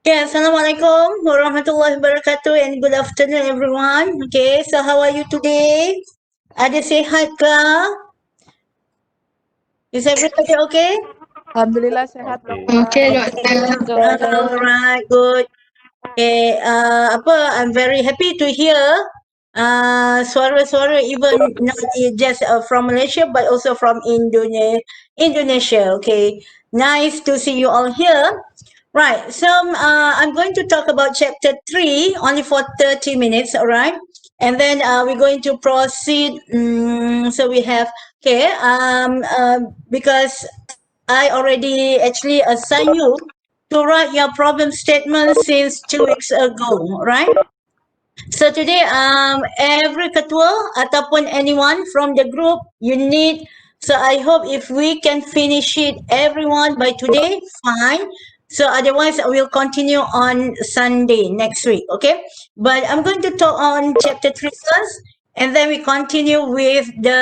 Yeah, Assalamualaikum warahmatullahi wabarakatuh and good afternoon everyone. Okay, so how are you today? Ada sihat ke? Is everybody okay? Alhamdulillah sehat Okay. dokter. Okay, dokter. Alright, good. Okay, I'm very happy to hear suara-suara even not just from Malaysia but also from Indonesia. Okay, nice to see you all here. Right, so I'm going to talk about chapter 3 only for 30 minutes, all right? And then we're going to proceed. So we have, okay, because I already actually assigned you to write your problem statement since 2 weeks ago, right? So today, every ketua ataupun anyone from the group, you need. So I hope if we can finish it, everyone by today, fine. So otherwise, we'll continue on Sunday next week, okay? But I'm going to talk on chapter 3 first, and then we continue with the.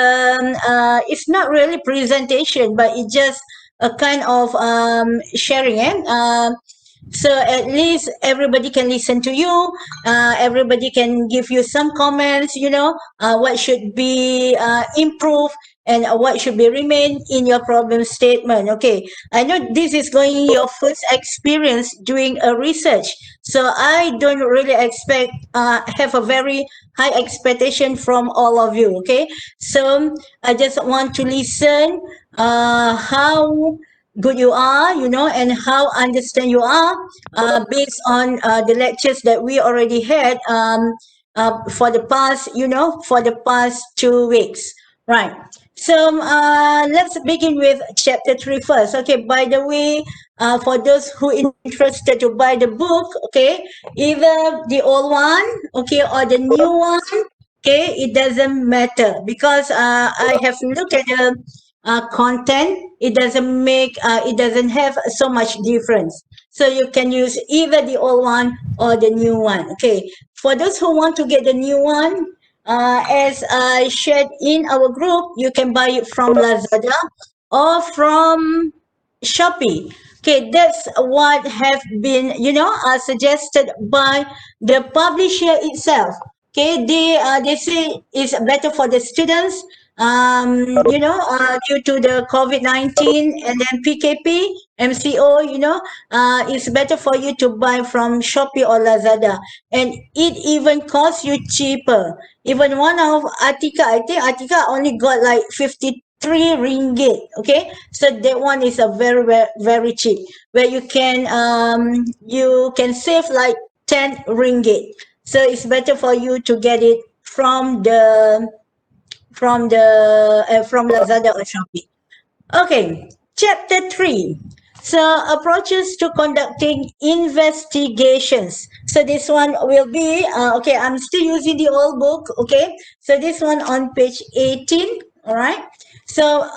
It's not really presentation, but it's just a kind of sharing, so at least everybody can listen to you, everybody can give you some comments, what should be improved and what should be remain in your problem statement. Okay, I know this is going your first experience doing a research, so I don't really expect have a very high expectation from all of you. Okay, so I just want to listen how good you are, and how understand you are, based on the lectures that we already had, for the past 2 weeks. Right. So let's begin with chapter 3 first. Okay, by the way, for those who interested to buy the book, okay, either the old one, okay, or the new one, okay, it doesn't matter because I have looked at the content. It doesn't have so much difference, so you can use either the old one or the new one. Okay, for those who want to get the new one, as I shared in our group, you can buy it from Lazada or from Shopee. Okay, that's what have been, suggested by the publisher itself. Okay, they say it's better for the students. Due to the COVID-19 and then PKP, MCO, it's better for you to buy from Shopee or Lazada, and it even costs you cheaper. Even one of Atika, I think Atika only got like 53 ringgit. Okay, so that one is a very, very, very cheap, where you can save like 10 ringgit. So it's better for you to get it from Lazada or Shopee. Okay, chapter 3. So, approaches to conducting investigations. So, this one will be, okay, I'm still using the old book, okay? So, this one on page 18, all right? So,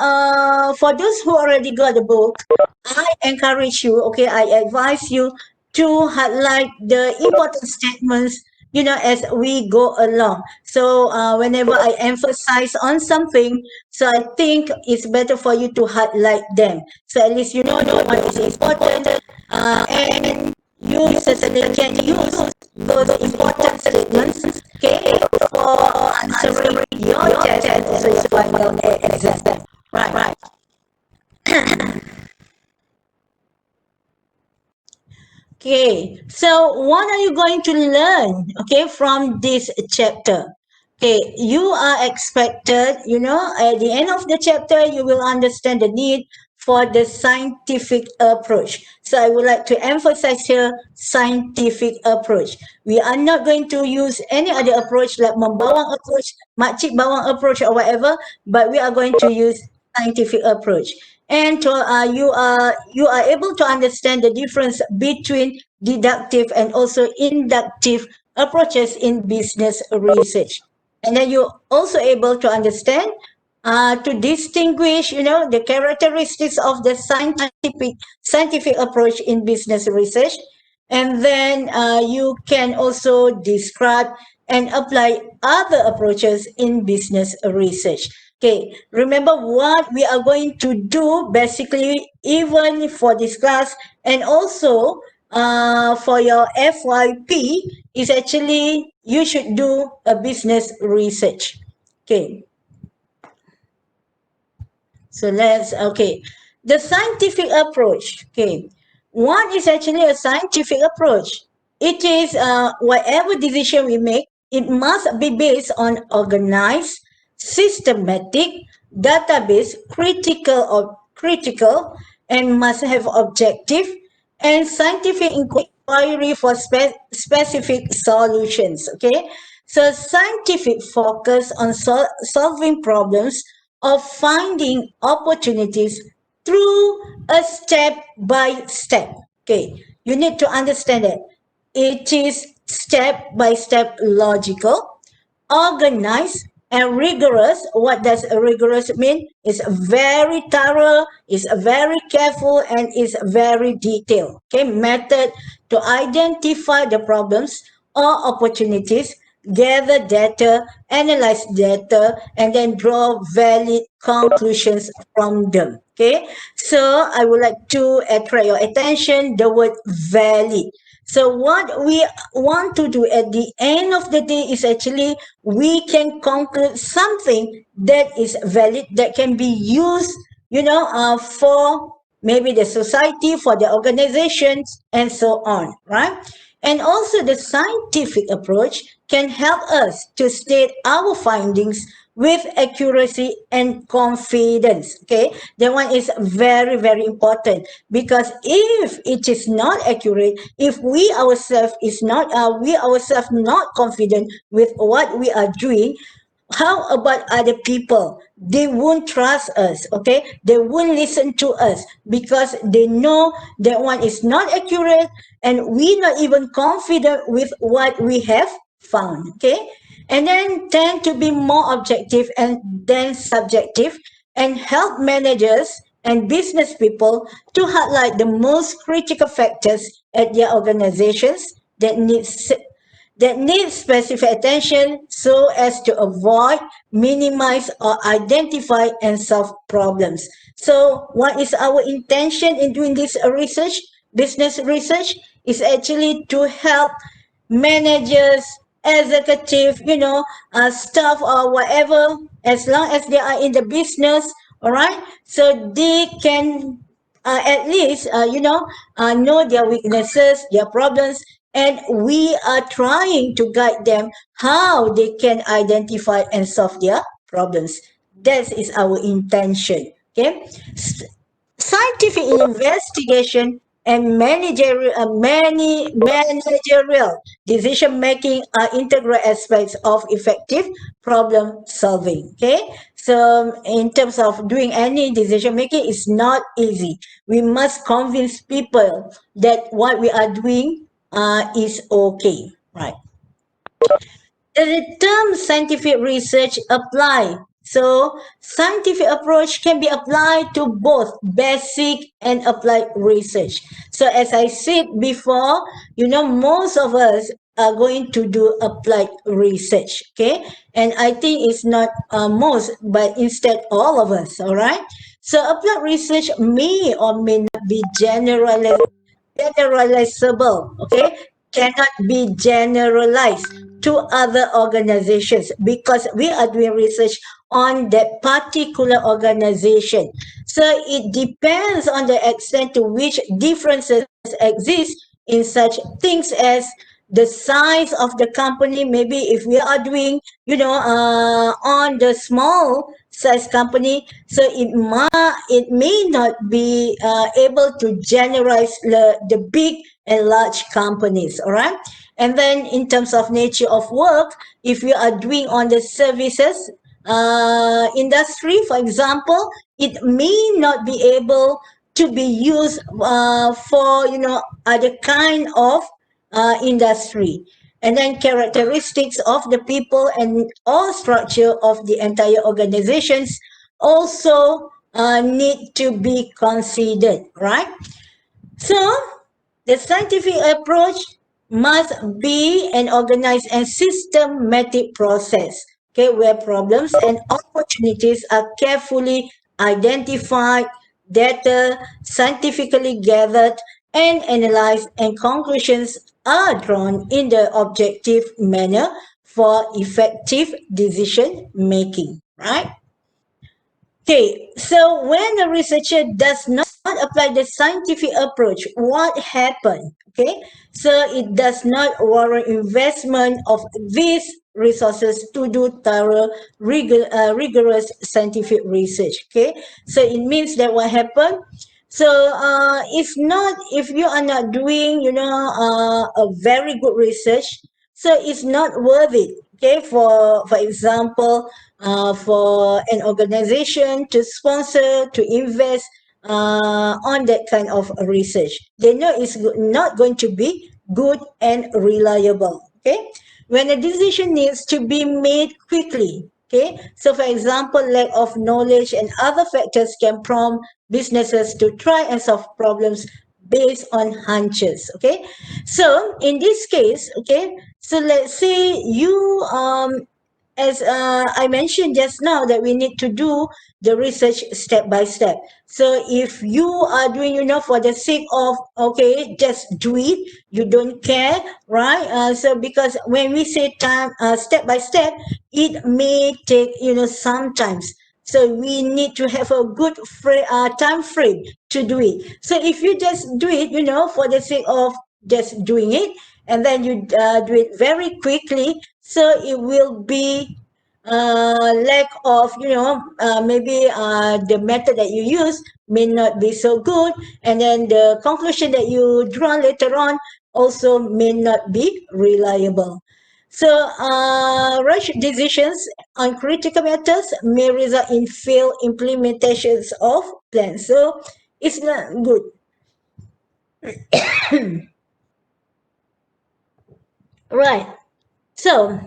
for those who already got the book, I encourage you, okay, I advise you to highlight the important statements, as we go along. So, whenever I emphasize on something, so I think it's better for you to highlight them. So at least you know what is important, and you certainly can use those important statements, okay, for answering your test and also your final exam. Right. Okay, so what are you going to learn, okay, from this chapter? Okay, you are expected, at the end of the chapter, you will understand the need for the scientific approach. So I would like to emphasize here scientific approach. We are not going to use any other approach like membawang approach, makcik bawang approach or whatever, but we are going to use scientific approach. And you are able to understand the difference between deductive and also inductive approaches in business research, and then you're also able to understand, to distinguish, the characteristics of the scientific approach in business research, and then you can also describe and apply other approaches in business research. Okay, remember what we are going to do basically, even for this class, and also for your FYP is actually you should do a business research. Okay. So the scientific approach. Okay. What is actually a scientific approach? It is whatever decision we make, it must be based on organized, systematic, database, critical, and must have objective and scientific inquiry for specific solutions. Okay, so scientific focus on solving problems or finding opportunities through a step by step. Okay, you need to understand it. It is step by step logical, organized, and rigorous. What does rigorous mean? It's very thorough, it's very careful, and it's very detailed. Okay, method to identify the problems or opportunities, gather data, analyze data, and then draw valid conclusions from them. Okay, so I would like to attract your attention the word valid. So what we want to do at the end of the day is actually we can conclude something that is valid, that can be used, for maybe the society, for the organizations, and so on, right? And also the scientific approach can help us to state our findings with accuracy and confidence. Okay, that one is very, very important, because if it is not accurate, if we ourselves not confident with what we are doing, how about other people? They won't trust us. Okay, they won't listen to us because they know that one is not accurate, and we're not even confident with what we have found. Okay, and then tend to be more objective and then subjective, and help managers and business people to highlight the most critical factors at their organizations that need specific attention so as to avoid, minimize, or identify and solve problems. So, what is our intention in doing this research, business research? Is actually to help managers, executive, staff or whatever, as long as they are in the business, all right? So they can at least know their weaknesses, their problems, and we are trying to guide them how they can identify and solve their problems. That is our intention. Okay, scientific investigation and managerial decision making are integral aspects of effective problem solving. Okay, so in terms of doing any decision making, it's not easy. We must convince people that what we are doing is okay, right? The term scientific research apply. So scientific approach can be applied to both basic and applied research. So as I said before, most of us are going to do applied research. Okay, and I think it's not most, but instead all of us. All right. So applied research may or may not be generalizable, okay, cannot be generalized to other organizations because we are doing research on that particular organization. So it depends on the extent to which differences exist in such things as the size of the company. Maybe if we are doing, on the small size company, so it may not be able to generalize the big and large companies. All right. And then in terms of nature of work, if you are doing on the services industry, for example, it may not be able to be used for other kind of industry. And then characteristics of the people and all structure of the entire organizations also need to be considered, right? So the scientific approach must be an organized and systematic process, okay, where problems and opportunities are carefully identified, data scientifically gathered, and analyzed, and conclusions are drawn in the objective manner for effective decision making, right? Okay, so when a researcher does not apply the scientific approach, what happened? Okay, so it does not warrant investment of these resources to do thorough, rigorous scientific research. Okay, so it means that what happened? So if you are not doing, a very good research, so it's not worth it. Okay, for example, for an organization to sponsor, to invest on that kind of research. They know it's not going to be good and reliable. Okay, when a decision needs to be made quickly. Okay, so for example, lack of knowledge and other factors can prompt businesses to try and solve problems based on hunches. Okay, so in this case, okay, so let's say you as I mentioned just now, that we need to do the research step by step. So if you are doing, for the sake of, okay, just do it, you don't care, right? So because when we say time, step by step, it may take, sometimes. So we need to have a good time frame to do it. So if you just do it, for the sake of just doing it, and then you do it very quickly, so it will be lack of, maybe the method that you use may not be so good, and then the conclusion that you draw later on also may not be reliable. So rush decisions on critical matters may result in failed implementations of plans. So it's not good. Right. So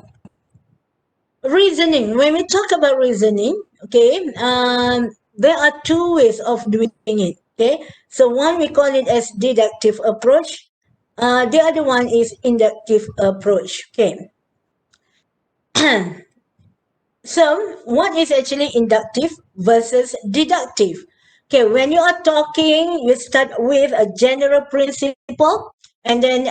reasoning, when we talk about reasoning, okay, there are two ways of doing it. Okay, so one we call it as deductive approach, the other one is inductive approach. Okay. So, what is actually inductive versus deductive? Okay, when you are talking, you start with a general principle, and then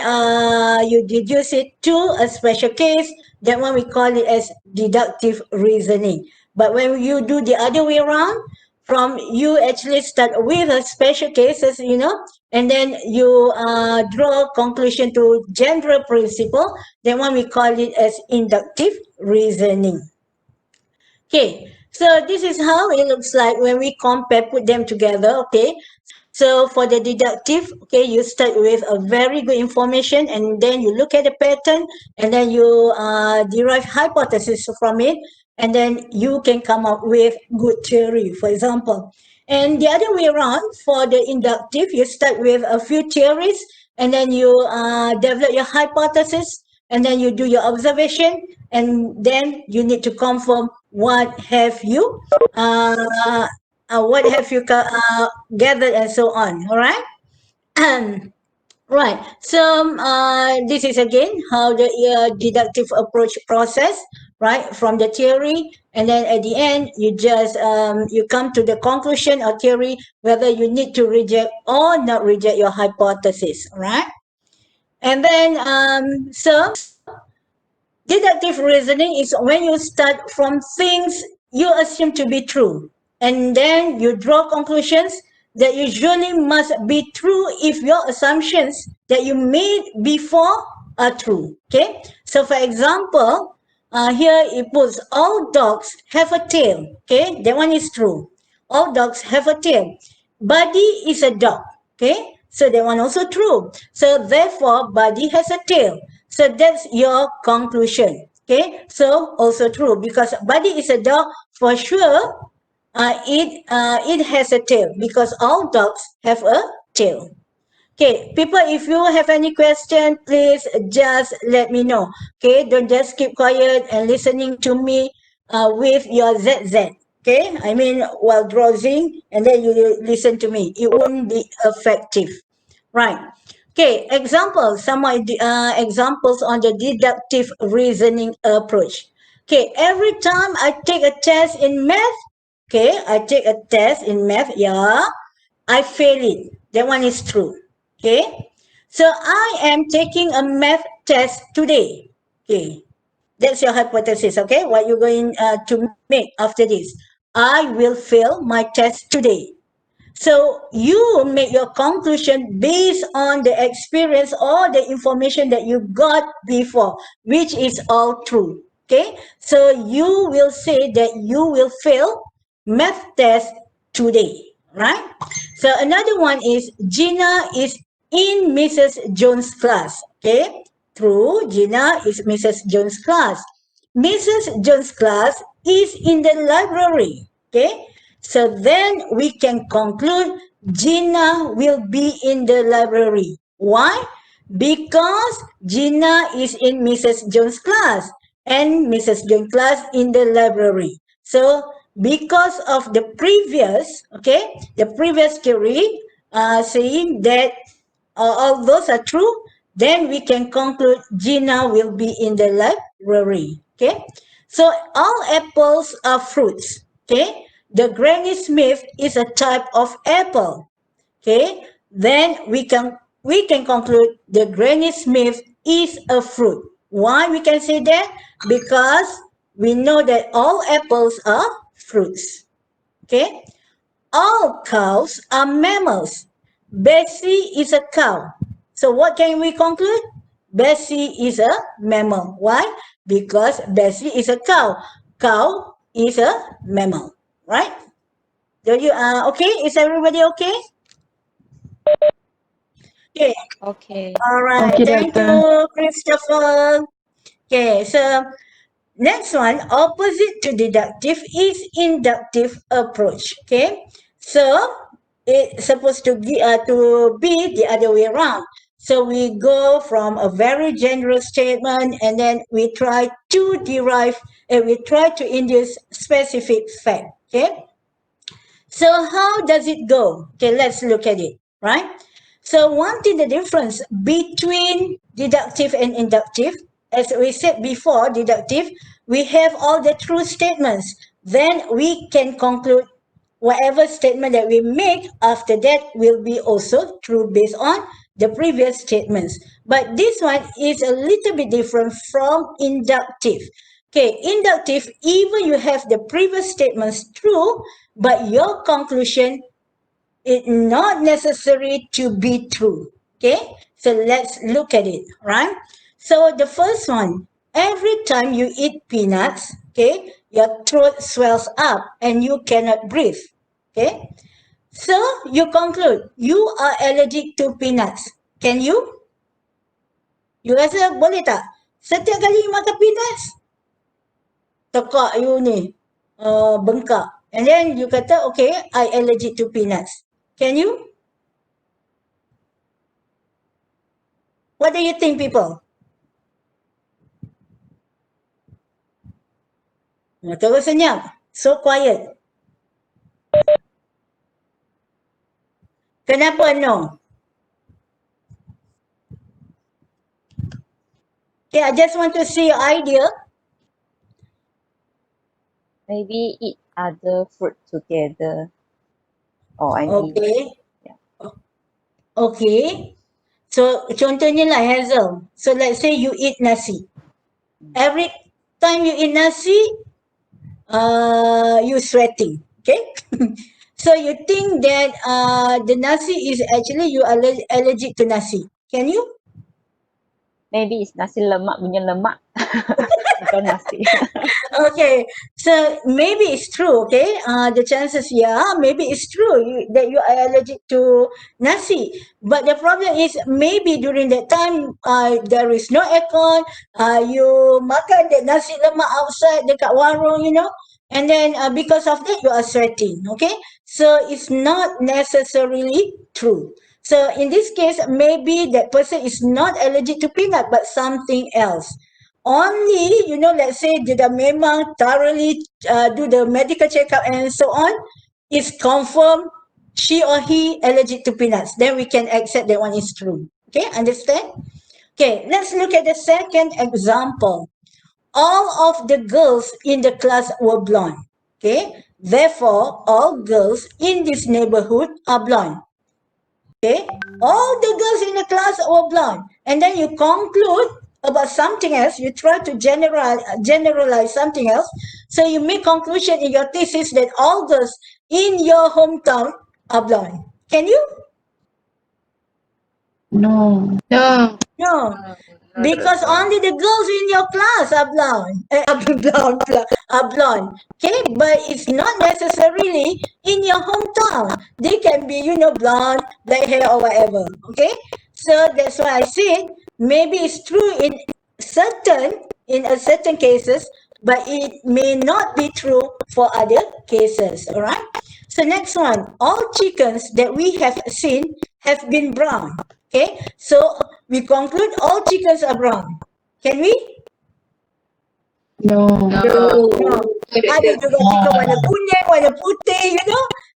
you deduce it to a special case. That one we call it as deductive reasoning. But when you do the other way around, from you actually start with a special cases, and then you draw conclusion to general principle. That one we call it as inductive reasoning. Okay, so this is how it looks like when we compare, put them together. Okay, so for the deductive, okay, you start with a very good information, and then you look at the pattern, and then you derive hypothesis from it, and then you can come up with good theory, for example. And the other way around, for the inductive, you start with a few theories, and then you develop your hypothesis, and then you do your observation, and then you need to confirm what have you gathered, and so on. All right. Right. So this is again how the deductive approach process, right, from the theory, and then at the end you just you come to the conclusion or theory whether you need to reject or not reject your hypothesis, right? And then deductive reasoning is when you start from things you assume to be true, and then you draw conclusions that usually must be true if your assumptions that you made before are true. Okay, so for example, here it puts all dogs have a tail. Okay, that one is true. All dogs have a tail. Buddy is a dog. Okay, so that one also true. So therefore, Buddy has a tail. So that's your conclusion. Okay, so also true because Buddy is a dog for sure. It has a tail because all dogs have a tail. Okay, people, if you have any question, please just let me know. Okay, don't just keep quiet and listening to me with your ZZ. Okay, I mean while drowsing, and then you listen to me. It won't be effective. Right. Okay, examples, some examples on the deductive reasoning approach. Okay, every time I take a test in math, okay, I take a test in math, yeah, I fail it. That one is true. Okay. So I am taking a math test today. Okay. That's your hypothesis. Okay. What you're going to make after this. I will fail my test today. So you make your conclusion based on the experience or the information that you got before, which is all true. Okay. So you will say that you will fail math test today, right? So another one is Gina is in Mrs. Jones' class. Okay. True. Gina is Mrs. Jones' class. Mrs. Jones' class is in the library. Okay. So then we can conclude Gina will be in the library. Why? Because Gina is in Mrs. Jones' class and Mrs. Jones' class in the library. So because of the previous, okay, the previous theory saying that all those are true, then we can conclude Gina will be in the library. Okay. So all apples are fruits. Okay. The Granny Smith is a type of apple. Okay. Then we can conclude the Granny Smith is a fruit. Why we can say that? Because we know that all apples are fruits. Okay. All cows are mammals. Bessie is a cow. So what can we conclude? Bessie is a mammal. Why? Because Bessie is a cow. Cow is a mammal. Right? Do you okay? Is everybody okay? Okay. Okay. All right. Okay, Thank doctor. you, Christopher. Okay, so next one, opposite to deductive is inductive approach. Okay, so it's supposed to be the other way around. So we go from a very general statement and then we try to derive and we try to induce specific fact. Okay, so how does it go? Okay, let's look at it, right? So one thing, the difference between deductive and inductive, as we said before, deductive, we have all the true statements. Then we can conclude whatever statement that we make after that will be also true based on the previous statements. But this one is a little bit different from inductive. Okay, inductive, even you have the previous statements true, but your conclusion is not necessary to be true. Okay, so let's look at it, right? So the first one, every time you eat peanuts, okay, your throat swells up and you cannot breathe. Okay, so you conclude you are allergic to peanuts. Can you? You rasa boleh tak? Setiap kali you makan peanuts, tekak you ni, bengkak. And then you kata, okay, I allergic to peanuts. Can you? What do you think, people? Terus senyap. So quiet. Kenapa no? Okay, I just want to see your idea. Maybe eat other fruit together. Or I mean, Okay. yeah. Okay. So contohnya lah Hazel. So let's say you eat nasi. Every time you eat nasi, you sweating. Okay. So you think that the nasi is actually you allergic to nasi. Can you? Maybe it's nasi lemak punya lemak. Bukan nasi. Okay, so maybe it's true. Okay, the chances, yeah, maybe it's true that you are allergic to nasi. But the problem is maybe during that time there is no aircon. You makan that nasi lemak outside dekat warung, and then because of that you are sweating. Okay, so it's not necessarily true. So in this case, maybe that person is not allergic to peanut, but something else. Only, let's say dia dah memang thoroughly do the medical checkup and so on, is confirmed she or he allergic to peanuts. Then we can accept that one is true. Okay, understand? Okay, let's look at the second example. All of the girls in the class were blonde. Okay, therefore, all girls in this neighborhood are blonde. Okay, all the girls in the class were blonde, and then you conclude about something else. You try to generalize something else. So you make conclusion in your thesis that all girls in your hometown are blonde. Can you? No. No. No, Not because at all. only the girls in your class are blonde, are blonde. Okay, but it's not necessarily in your hometown. They can be, blonde, black hair, or whatever. Okay, so that's why I said maybe it's true in a certain cases, but it may not be true for other cases. All right. So next one, all chickens that we have seen have been brown. Okay, so we conclude all chickens are brown. Can we? No. No. Ada juga chicken warna kuning, warna putih,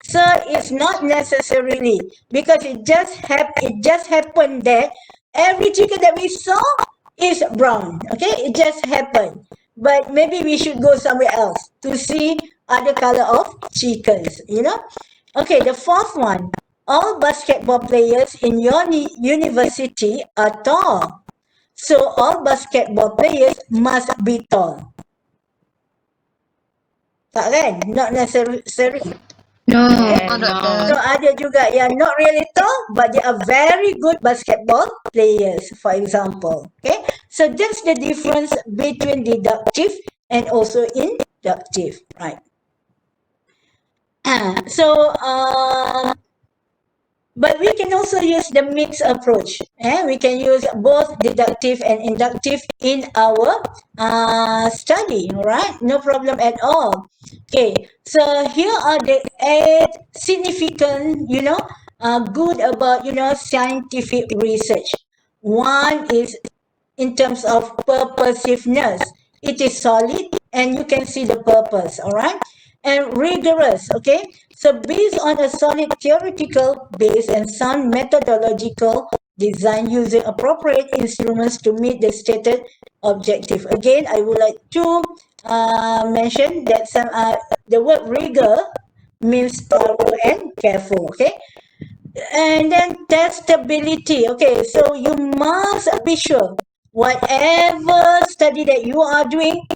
So it's not necessarily because it just happened that every chicken that we saw is brown. Okay, it just happened. But maybe we should go somewhere else to see other color of chickens. Okay, the fourth one. All basketball players in your university are tall. So all basketball players must be tall. Tak kan? Not necessary. No. So ada juga yang not really tall but they are very good basketball players, for example. Okay? So that's the difference between deductive and also inductive. Right. So but we can also use the mixed approach. We can use both deductive and inductive in our study, right? No problem at all. Okay, so here are the 8 significant, good about, scientific research. One is in terms of purposiveness. It is solid and you can see the purpose, all right? And rigorous, okay? So based on a solid theoretical base and sound methodological design using appropriate instruments to meet the stated objective. Again, I would like to mention that the word rigor means thorough and careful, okay? And then testability. Okay, so you must be sure whatever study that you are doing,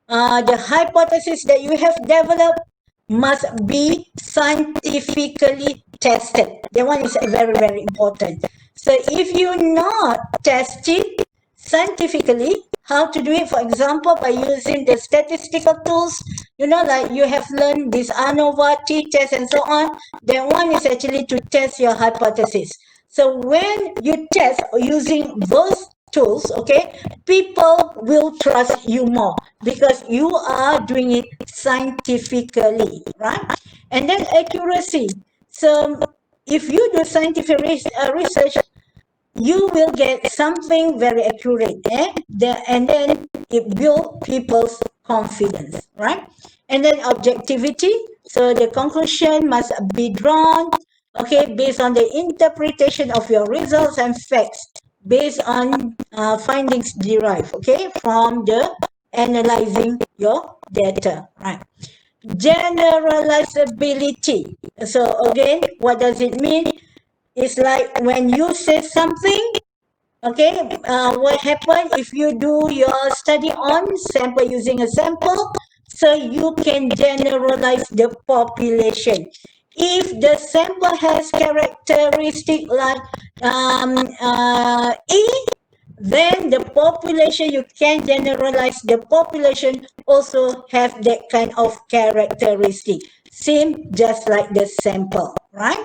the hypothesis that you have developed must be scientifically tested. That one is very, very important. So if you not test it scientifically, how to do it, for example, by using the statistical tools, like you have learned this ANOVA, t-test and so on, that one is actually to test your hypothesis. So when you test using those tools, okay, people will trust you more because you are doing it scientifically, right? And then accuracy. So if you do scientific research, you will get something very accurate, and then it builds people's confidence, right? And then objectivity. So the conclusion must be drawn, okay, based on the interpretation of your results and facts, based on findings derived, okay, from the analyzing your data, right? Generalizability. So again, what does it mean? It's like when you say something, okay, what happened if you do your study on sample using a sample, so you can generalize the population. If the sample has characteristic like E, then the population, you can generalize the population also have that kind of characteristic. Same just like the sample, right?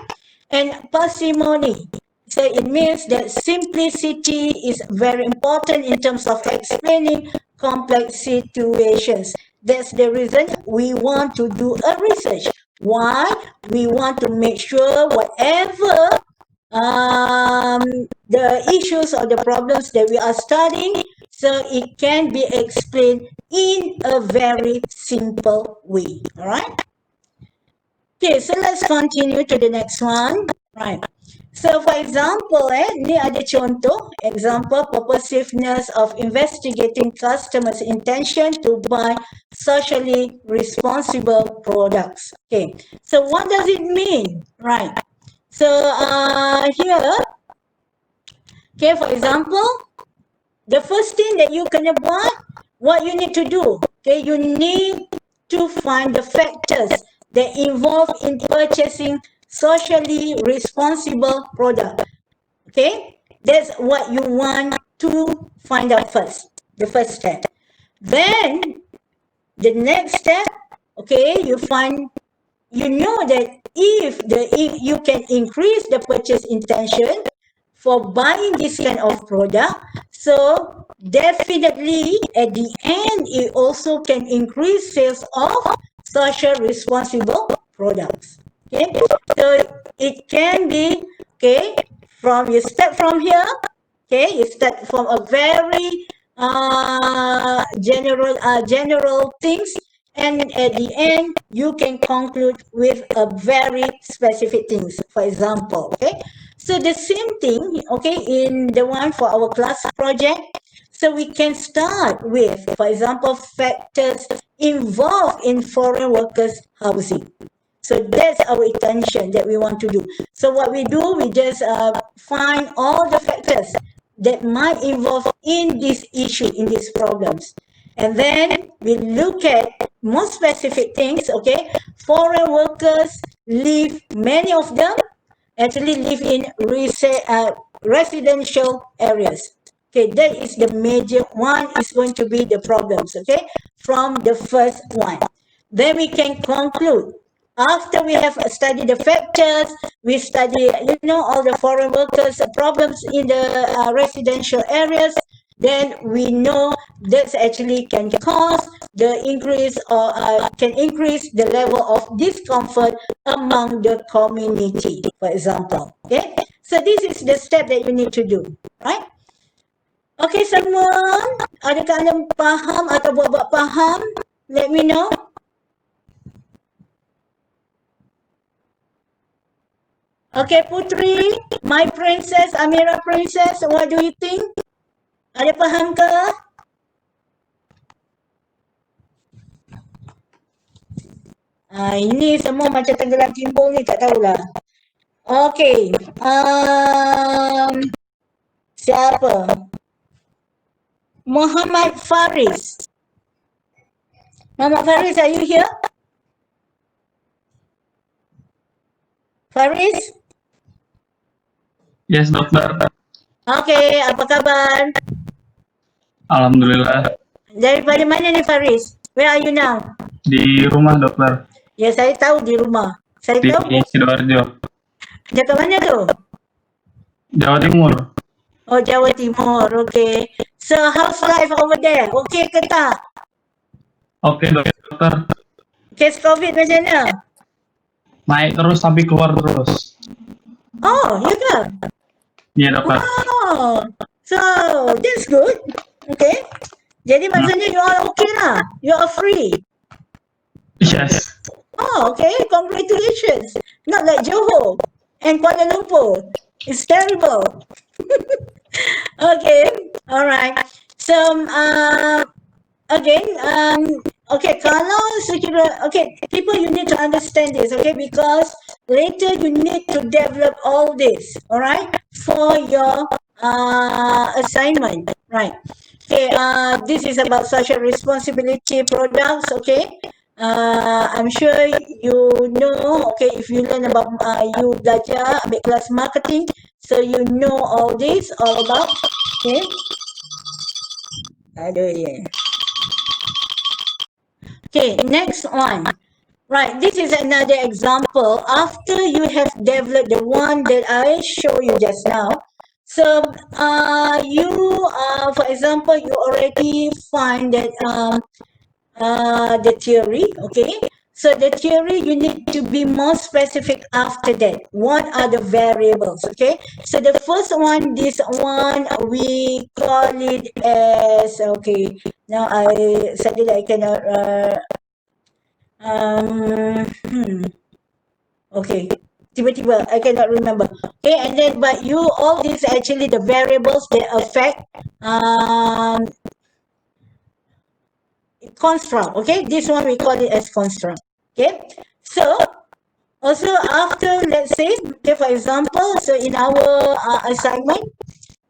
And parsimony. So it means that simplicity is very important in terms of explaining complex situations. That's the reason we want to do a research. Why? We want to make sure whatever the issues or the problems that we are studying, so it can be explained in a very simple way. All right? Okay, so let's continue to the next one. Right. So for example, ni ada contoh, example, purposiveness of investigating customers' intention to buy socially responsible products. Okay, so what does it mean? Right. So here, okay, for example, the first thing that you kena buat, what you need to do, okay, you need to find the factors that involve in purchasing socially responsible product. Okay, that's what you want to find out first, the first step. Then the next step, okay, you know that if you can increase the purchase intention for buying this kind of product, so definitely at the end it also can increase sales of social responsible products. Okay, so it can be, okay, from you start from here, okay, you start from a very general things, and at the end you can conclude with a very specific things. For example, okay, so the same thing, okay, in the one for our class project, so we can start with, for example, factors involved in foreign workers housing. So that's our intention that we want to do. So what we do, we just find all the factors that might involve in this issue, in these problems. And then we look at more specific things, okay? Foreign workers live, many of them actually live in residential areas. Okay, that is the major one, is going to be the problems, okay, from the first one. Then we can conclude. After we have studied the factors, we study, all the foreign workers' problems in the residential areas, then we know that's actually can cause the increase, or can increase the level of discomfort among the community, for example. Okay, so this is the step that you need to do, right? Okay, semua, adakah anda faham atau buat-buat faham? Let me know. Okay, Putri, my princess, Amira princess, what do you think? Ada faham ke? Ini semua macam tenggelam timbul ni, tak tahulah. Okay, siapa? Muhammad Faris. Muhammad Faris, are you here? Faris? Yes, dokter. Okay, apa khabar? Alhamdulillah. Daripada mana ni Faris? Where are you now? Di rumah, dokter. Ya, saya tahu di rumah. Saya Di tahu. Sidoarjo, Dekat mana tu? Jawa Timur. Oh, Jawa Timur. Okay. So, how's life over there? Okay ke tak? Oke, dokter. Kes COVID macam mana? Naik terus tapi keluar terus. Oh, ya ke? Iya, dokter. Oh, so that's good. Okay. Jadi maksudnya you are okay lah. You are free. Yes. Oh, okay. Congratulations. Not like Johor and Kuala Lumpur. It's terrible. Okay. All right. So, again, okay, kalau sekira, okay, people, you need to understand this, okay, because later you need to develop all this, all right, for your assignment, right? Okay, this is about social responsibility products, okay. I'm sure you know, okay, if you learn about, you belajar ambil kelas marketing, so you know all this, all about, okay. Aduh, yeah. Okay, next one. Right, this is another example. After you have developed the one that I show you just now, so you, for example, you already find that the theory, okay? So the theory, you need to be more specific after that. What are the variables, okay? So the first one, this one, we call it as, okay, now I suddenly I cannot, okay, tiba-tiba I cannot remember. Okay, and then, but you, all these actually the variables that affect construct, okay? This one we call it as construct, okay? So, Also, after, let's say, okay, for example, so in our assignment,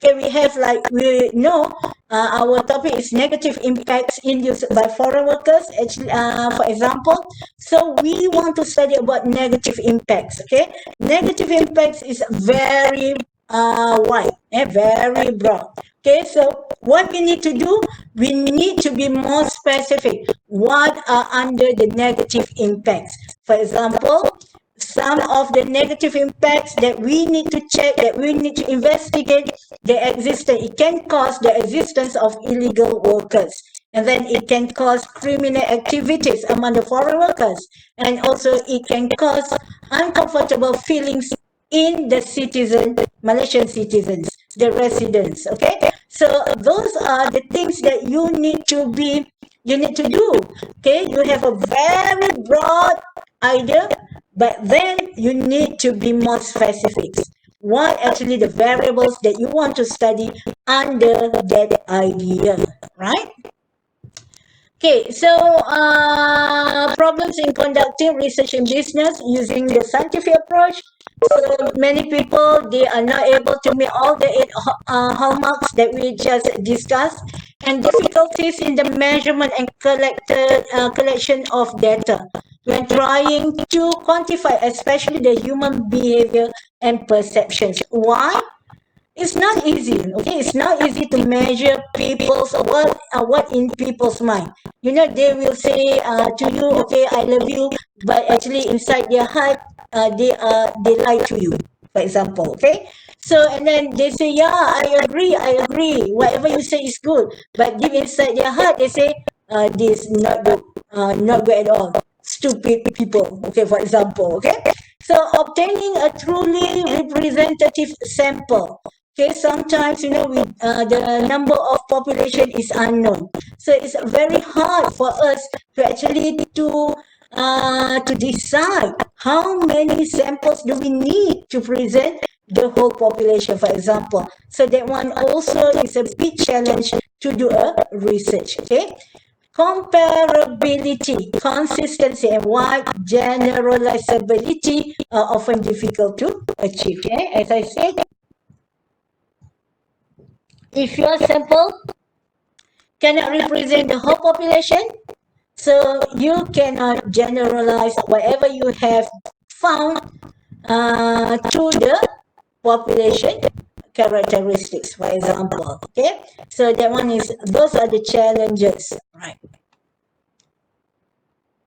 okay, we have like, we know our topic is negative impacts induced by foreign workers. Actually, for example, so we want to study about negative impacts. Okay, negative impacts is very wide, very broad. Okay, so what we need to do, we need to be more specific. What are under the negative impacts? For example, some of the negative impacts that we need to check, that we need to investigate the existence. It can cause the existence of illegal workers, and then it can cause criminal activities among the foreign workers, and also it can cause uncomfortable feelings in the Malaysian citizens, the residents. Okay, so those are the things that you need to do. Okay, you have a very broad idea, but then you need to be more specific. What actually the variables that you want to study under that idea, right? Okay, so problems in conducting research in business using the scientific approach. So many people, they are not able to meet all the 8 hallmarks that we just discussed, and difficulties in the measurement and collection of data when trying to quantify, especially the human behavior and perceptions. Why? It's not easy. Okay, it's not easy to measure people's what in people's mind. You know, they will say to you, okay, I love you, but actually inside their heart, they lie to you, for example. Okay, so and then they say, yeah, I agree, whatever you say is good, but deep inside their heart they say, this not good at all, stupid people. Okay, for example. Okay, so obtaining a truly representative sample. Okay, sometimes, you know, the number of population is unknown, so it's very hard for us to actually to decide how many samples do we need to present the whole population, for example. So that one also is a big challenge to do a research. Okay, comparability, consistency, and wide generalizability are often difficult to achieve. Okay, as I said, if your sample cannot represent the whole population, so you cannot generalize whatever you have found to the population characteristics, for example. Okay, so that one is, those are the challenges, right?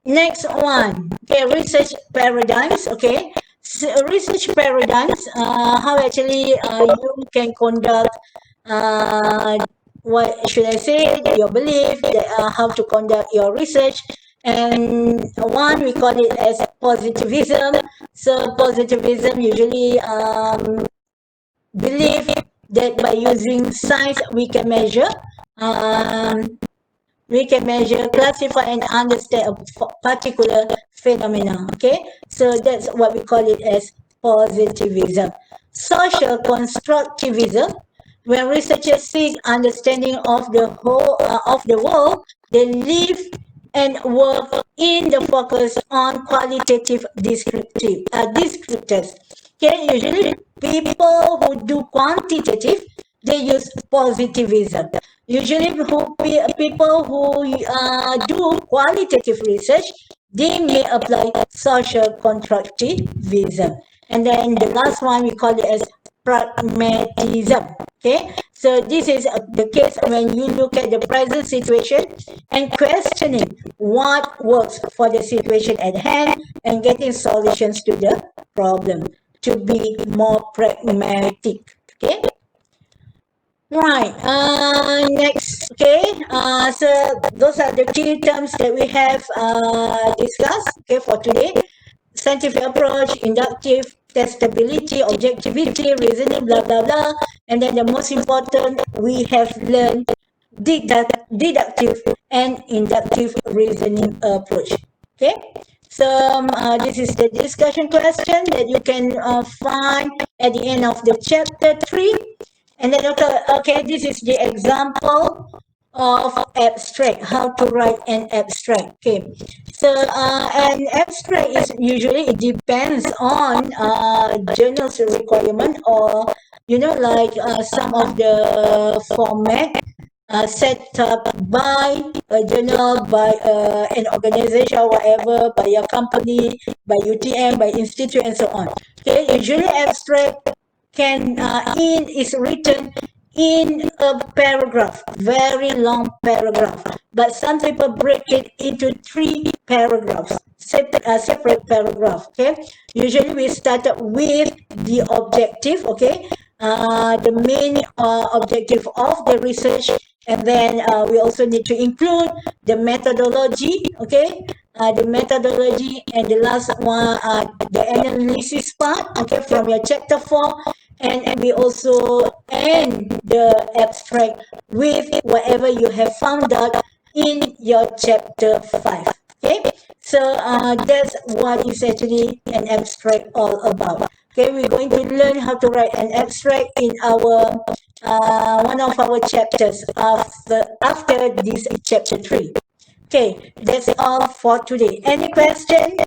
Next one, okay, research paradigms. Okay, so research paradigms, how actually you can conduct, what should I say, your belief, how to conduct your research. And one, we call it as positivism. So positivism usually believe that by using science we can measure, classify, and understand a particular phenomena. Okay, so that's what we call it as positivism. Social constructivism, when researchers seek understanding of the whole of the world, they live and work in the focus on qualitative descriptors. Okay, usually people who do quantitative, they use positivism. Usually people who do qualitative research, they may apply social constructivism. And then the last one, we call it as pragmatism. Okay, so this is the case when you look at the present situation and questioning what works for the situation at hand and getting solutions to the problem, to be more pragmatic. Okay, right, next. Okay, so those are the key terms that we have discussed, okay, for today. Scientific approach, inductive, testability, objectivity, reasoning, blah blah blah. And then the most important, we have learned deductive and inductive reasoning approach. Okay, so this is the discussion question that you can find at the end of the chapter 3. And then okay, this is the example of abstract, how to write an abstract. Okay, so an abstract is usually, it depends on journal's requirement, or like some of the format set up by a journal, by an organization or whatever, by your company, by UTM, by institute, and so on. Okay, usually abstract is written in a paragraph, very long paragraph, but some people break it into 3 paragraphs, separate paragraph. Okay, usually we started with the objective. Okay, the main objective of the research, and then we also need to include the methodology. Okay, the methodology, and the last one, the analysis part. Okay, from your chapter 4. And we also end the abstract with whatever you have found out in your chapter 5. Okay, so that's what is actually an abstract all about. Okay, we're going to learn how to write an abstract in our one of our chapters after this chapter 3. Okay, that's all for today. Any question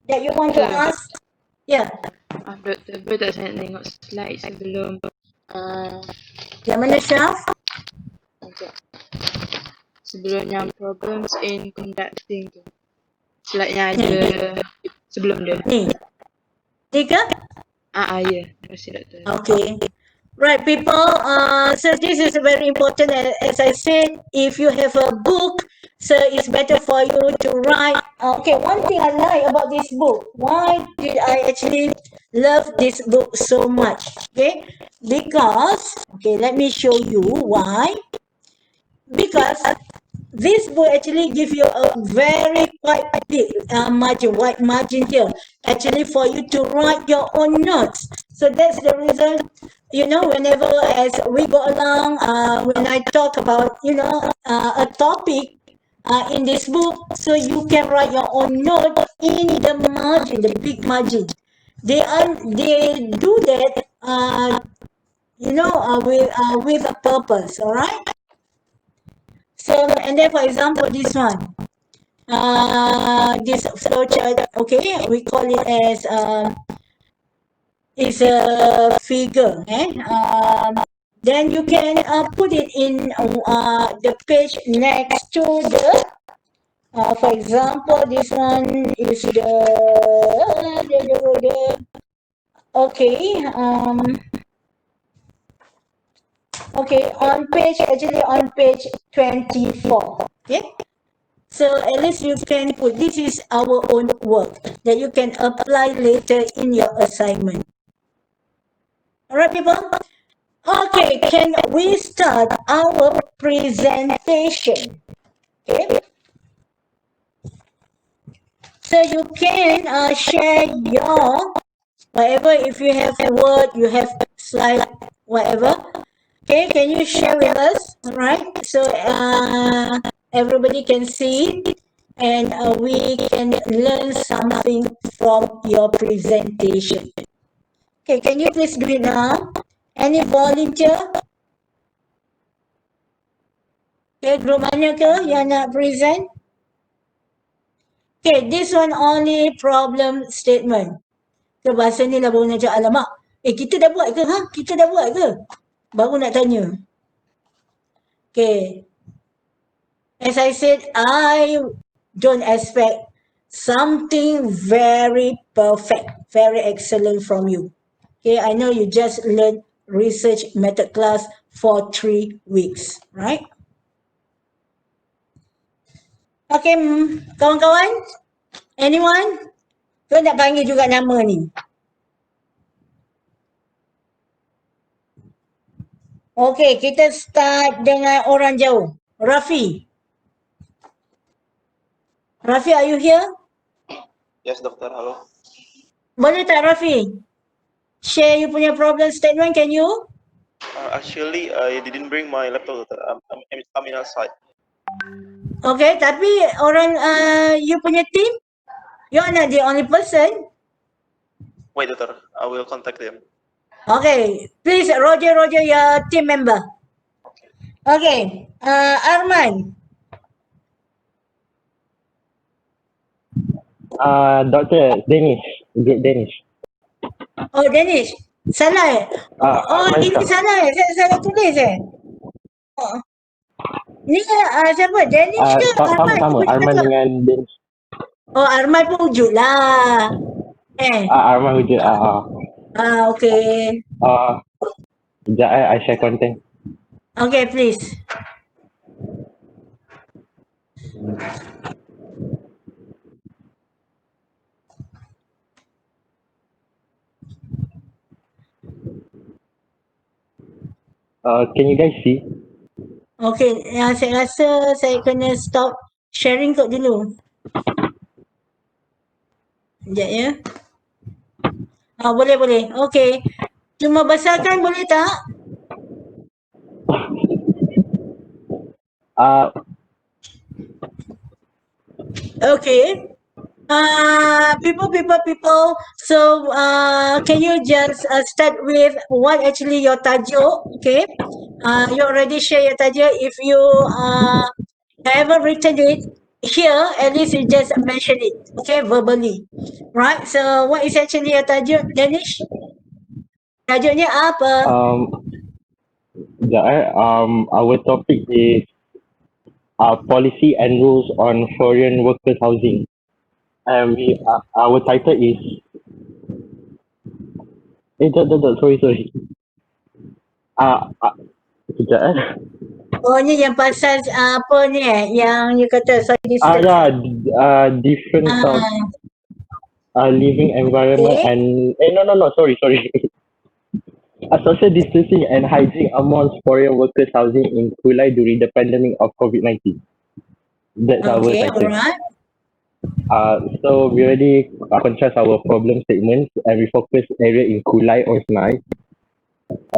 that you want to ask? Yeah. Doktor, boleh tak saya tengok slide sebelum Yang mana, Syaf? sekejap. Sebelum yang problems in conducting tu. Slide-nya ada sebelum dia. Ni. Tiga? Ya. Terima kasih doktor. Okay. Right, people. So this is very important. As I said, if you have a book, so it's better for you to write. Okay, one thing I like about this book. Why did I actually love this book so much? Okay, because, okay, let me show you why. Because this book actually give you a very quite big wide margin here, actually, for you to write your own notes. So that's the reason, whenever as we go along, when I talk about, a topic in this book, so you can write your own note in the margin, the big margin. They do that, with a purpose, all right? So, and then for example, this one, this flowchart, okay, we call it as, it's a figure, then you can put it in the page next to the, for example, this one is okay, okay, on page 24. Okay, so at least you can put, this is our own work that you can apply later in your assignment. All right, people. Okay, can we start our presentation? Okay, so you can share your whatever, if you have Word, you have slide, whatever. Okay, can you share with us? All right, so everybody can see, and we can learn something from your presentation. Okay, can you please do it now? Any volunteer? Okay, group mana ke yang nak present? Okay, this one only problem statement. Ke bahasa ni lah baru nak cakap, alamak, kita dah buat ke? Kita dah buat ke? Baru nak tanya. Okay. As I said, I don't expect something very perfect, very excellent from you. Okay, I know you just learned research method class for 3 weeks, right? Okay, kawan-kawan? Anyone? Kau nak panggil juga nama ni? Okay, kita start dengan orang jauh. Rafi. Rafi, are you here? Yes, dokter. Halo. Boleh tak, Rafi? Share you punya problem statement, can you? Actually, I didn't bring my laptop, dokter. I'm in outside. Okay, tapi orang you punya team, you're not the only person. Wait, dokter. I will contact them. Okay, please, Roger, your team member. Okay, Arman. Dr. Danish. Good Danish. Oh, Danish. Salah eh? Oh, Arman ini Shah. salah eh? Saya salah tulis eh? Oh. Ni siapa? Danish ke Arman? Sama-sama. Cuba cakap Arman tu. dengan Danish. Oh, Arman pun wujud lah. Arman wujud. Okay. Sekejap I share content. Okay, please. Can you guys see? Okay, saya rasa saya kena stop sharing kot dulu. Sekejap ya. Boleh. Okay. Cuma besarkan boleh tak? Okay. People. So, can you just start with what actually your tajuk? Okay. You already share your tajuk. If you haven't written it here, at least you just mention it. Okay, verbally. Right. So, what is actually your tajuk, Danish? Tajuknya apa? Sekejap our topic is policy and rules on foreign workers housing. And our title is sorry. Sekejap Oh, ni yang pasal apa ni yang you kata social distancing. different of living environment Okay. and no, sorry. Social distancing and hygiene amongst foreign workers housing in Kulai during the pandemic of COVID-19. That's our Okay, title. alright. So we already contrast our problem statements and we focus area in Kulai or Senai.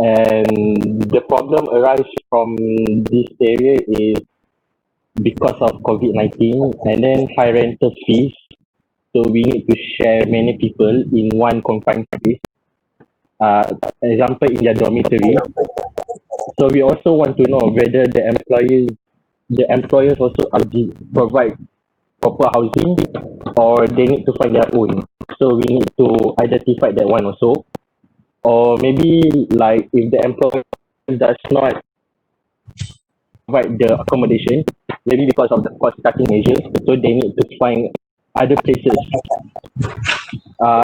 And the problem arises from this area is because of COVID-19 and then high rental fees. So we need to share many people in one confined space. Example in their dormitory. So we also want to know whether the employers also provide proper housing or they need to find their own. So we need to identify that one also. Or maybe like if the employer does not provide the accommodation, maybe because of the cost cutting measures, so they need to find other places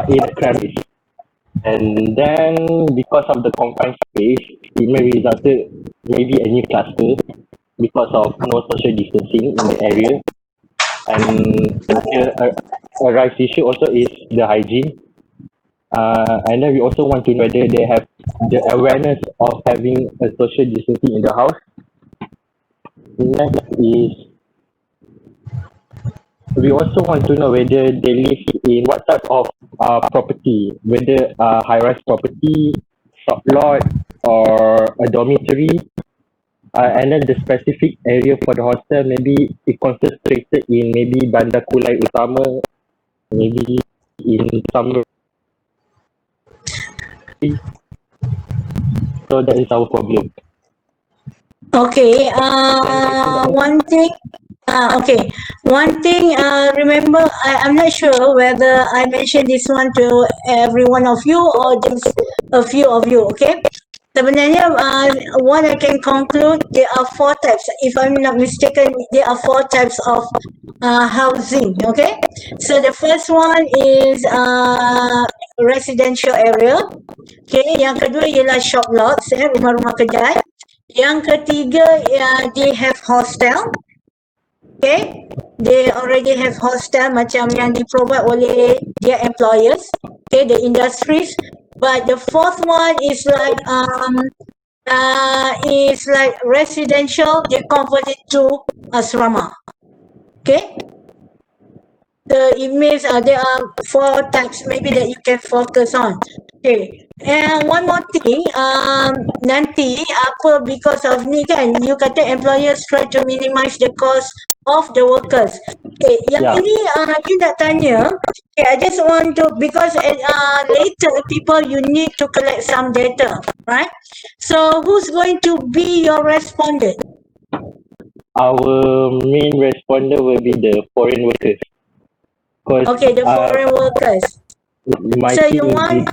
in a crowded. And then because of the confined space, it may result maybe a new cluster because of no social distancing in the area. And a rise issue also is the hygiene. And then we also want to know whether they have the awareness of having a social distancing in the house. Next is we also want to know whether they live in what type of property, whether high-rise property, shop lot, or a dormitory. And then the specific area for the hostel, maybe it concentrated in maybe Bandar Kulai Utama, maybe in some. So that is our problem. Okay, one thing, remember, I'm not sure whether I mentioned this one to every one of you or just a few of you, okay? Sebenarnya, what I can conclude, there are 4 types. If I'm not mistaken, there are 4 types of housing, okay? So the first one is residential area. Okay, yang kedua ialah shop lots, rumah-rumah kedai. Yang ketiga, they have hostel. Okay, they already have hostel macam yang di-provide oleh their employers. Okay, the industries. But the fourth one is like residential. They convert it to asrama. Okay. So it means there are 4 types maybe that you can focus on. Okay. And one more thing, nanti apa because of ni kan, you kata employers try to minimize the cost of the workers. Okay, yang Yeah. ini you nak tanya. Okay, I just want to, because later people you need to collect some data, right? So who's going to be your respondent? Our main responder will be the foreign workers. Because Okay, the foreign workers. my So team you in want,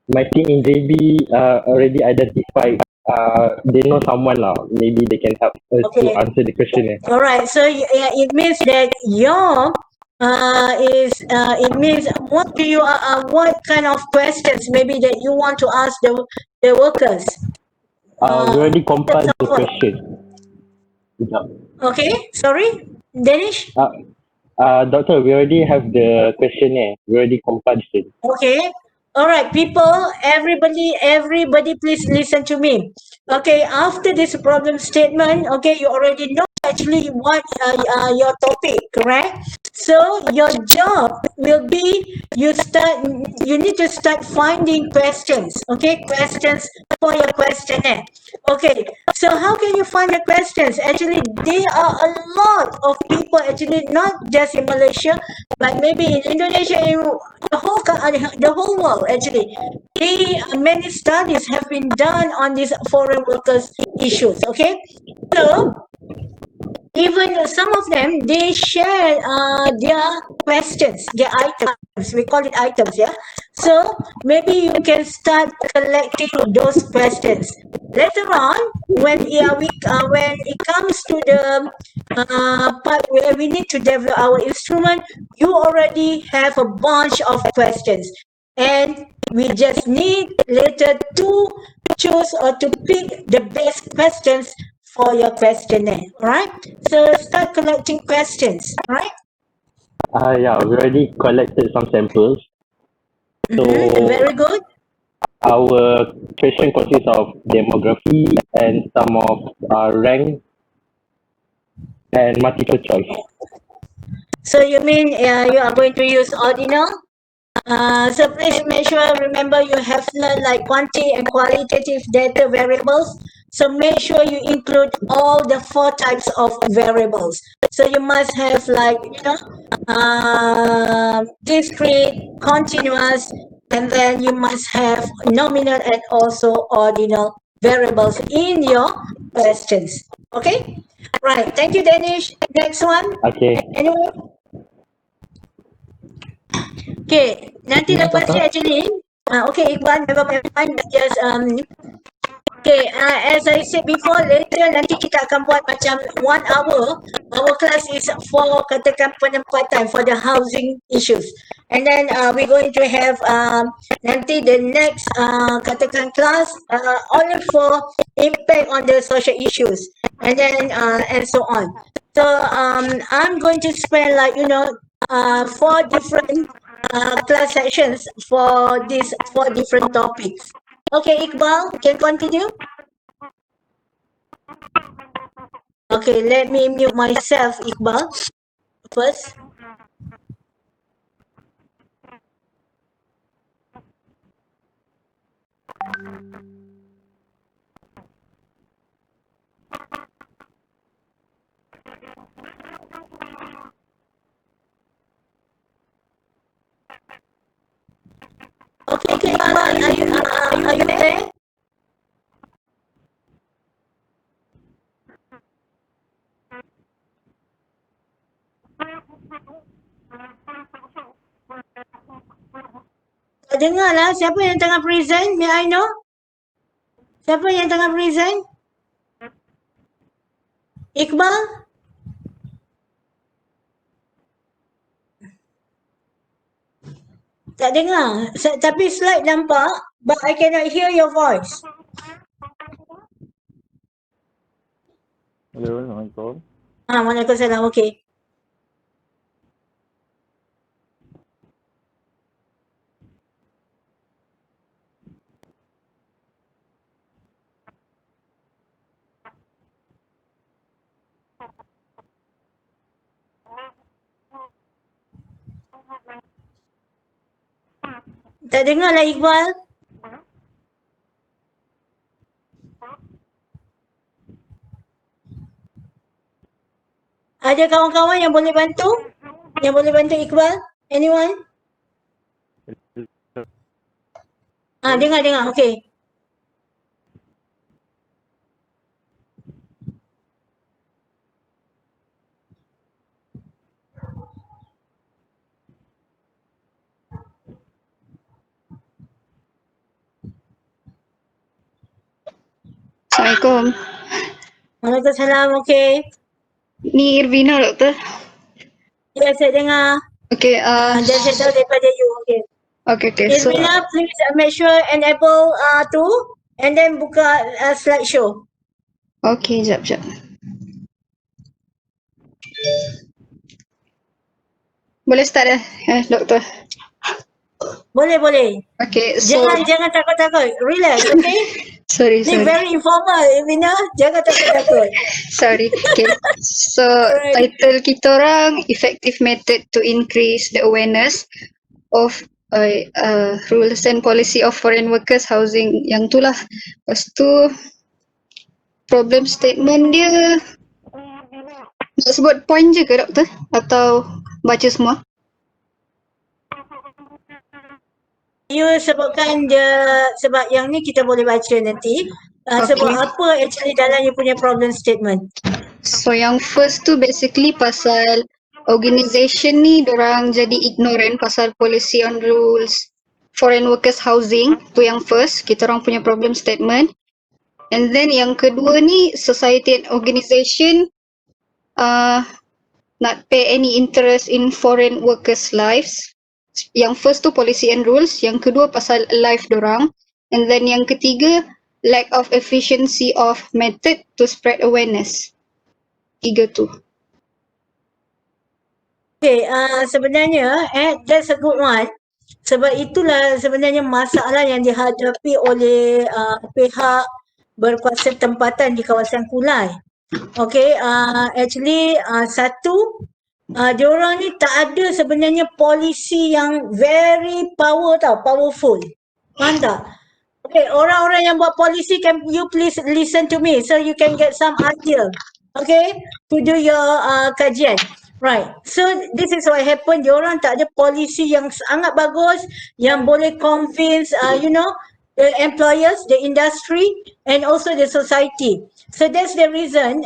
my team in JB already identified. They know someone now. Maybe they can help us to okay, answer the questionnaire. all right. So yeah, it means that your it means what do you what kind of questions maybe that you want to ask the workers? We already compiled the Example. question. Sekejap. Okay, sorry, Danish. Doctor, we already have the questionnaire. We already compiled it. Okay. All right, people, everybody, please listen to me. Okay, after this problem statement, okay, you already know actually what your topic, correct? So your job will be you need to start finding questions, okay, questions for your questionnaire. Okay, so how can you find the questions? Actually, there are a lot of people actually, not just in Malaysia, but maybe in Indonesia, in the whole world actually. Many studies have been done on these foreign workers issues. Okay, so even some of them they share their questions, their items. We call it items, yeah. So maybe you can start collecting those questions later on when it comes to the part where we need to develop our instrument. You already have a bunch of questions, and we just need later to choose or to pick the best questions for your questionnaire. All right, so start collecting questions. All right. Yeah, we already collected some samples. So Very good. our question consists of demography and some of rank and multiple choice. So you mean you are going to use ordinal? So please make sure, remember you have learned like quantity and qualitative data variables. So make sure you include all the 4 types of variables. So you must have like, discrete, continuous, and then you must have nominal and also ordinal variables in your questions. Okay? Right. Thank you, Danish. Next one. Okay. Anyone? Okay, nanti lepas ni actually, okay, Iqbal, never mind, just okay, as I said before, later nanti kita akan buat macam 1 hour. Our class is for katakan penempatan for the housing issues, and then we're going to have nanti the next katakan class only for impact on the social issues, and then and so on. So I'm going to spend like 4 different class sections for these 4 different topics. Okay, Iqbal, can continue? Okay, let me mute myself, Iqbal, first. Okay, Iqbal, are you there? Tak dengar lah, siapa yang tengah present? May I know? Siapa yang tengah present? Iqbal? Tak dengar. Tapi slide nampak, but I cannot hear your voice. Hello, Assalamualaikum. Waalaikumsalam, okay. Tak dengar lah Iqbal. Ada kawan-kawan yang boleh bantu? Yang boleh bantu Iqbal? Anyone? Dengar. Okay. Assalamualaikum. Waalaikumsalam. Okay. Ni Irvina, doktor. Ya, saya dengar. Okay, Dan saya tahu daripada you. Okay. okay. So, Irvina, please make sure enable tu and then buka slideshow. okay, jap. Boleh start dah, doktor? Boleh. Okay, so, Jangan takut-takut. Relax, okay? sorry. Ni very informal, Irvina. Jangan takut-takut. Sorry. Okay. So, Alright. title kita orang effective method to increase the awareness of rules and policy of foreign workers housing. Yang tu lah. Lepas tu, problem statement dia nak sebut point je ke, doktor? Atau baca semua? You sebutkan sebab yang ni kita boleh baca nanti. Sebab apa actually dalam you punya problem statement. So yang first tu basically pasal organisation ni dorang jadi ignorant pasal policy on rules foreign workers housing, tu yang first kita orang punya problem statement. And then yang kedua ni society and organisation not pay any interest in foreign workers lives. Yang first tu policy and rules, yang kedua pasal life dorang, and then yang ketiga lack of efficiency of method to spread awareness. Tiga tu. Okay, sebenarnya that's a good one. Sebab itulah sebenarnya masalah yang dihadapi oleh pihak berkuasa tempatan di kawasan Kulai. Okay, actually satu, diorang ni tak ada sebenarnya polisi yang very powerful. Faham tak? Okay, orang-orang yang buat polisi, can you please listen to me so you can get some idea, okay, to do your kajian. Right, so this is what happened. Diorang tak ada polisi yang sangat bagus yang boleh convince, the employers, the industry, and also the society. So that's the reason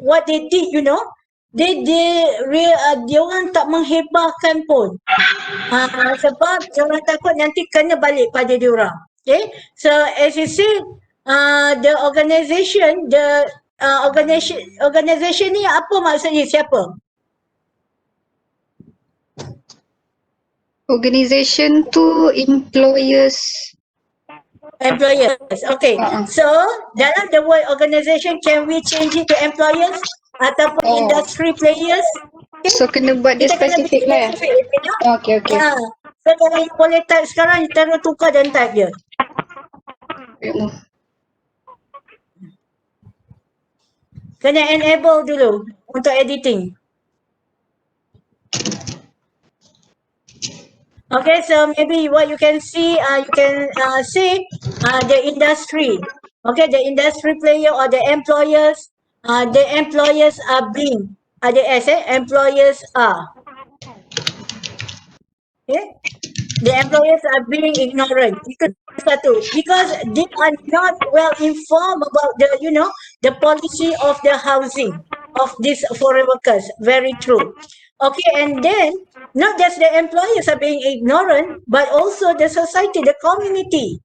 what they did, diorang tak menghebahkan pun. Sebab diorang takut nanti kena balik pada diorang. Okay, so as you see, the organisation ni apa maksudnya, siapa? Organisation tu employers. Okay. So dalam the word organisation, can we change it to employers ataupun industry players? Okay. So kena buat dia Kita kena spesifik lah. Okay. So kalau you boleh type sekarang, you terus tukar dan type je. Kena enable dulu untuk editing. Okay, so maybe what you can see, see the industry. Okay, the industry player or the employers are being. Ada S, employers are. Okay, the employers are being ignorant. Itu satu. Because they are not well informed about the policy of the housing of these foreign workers. Very true. Okay, and then not just the employers are being ignorant, but also the society, the community.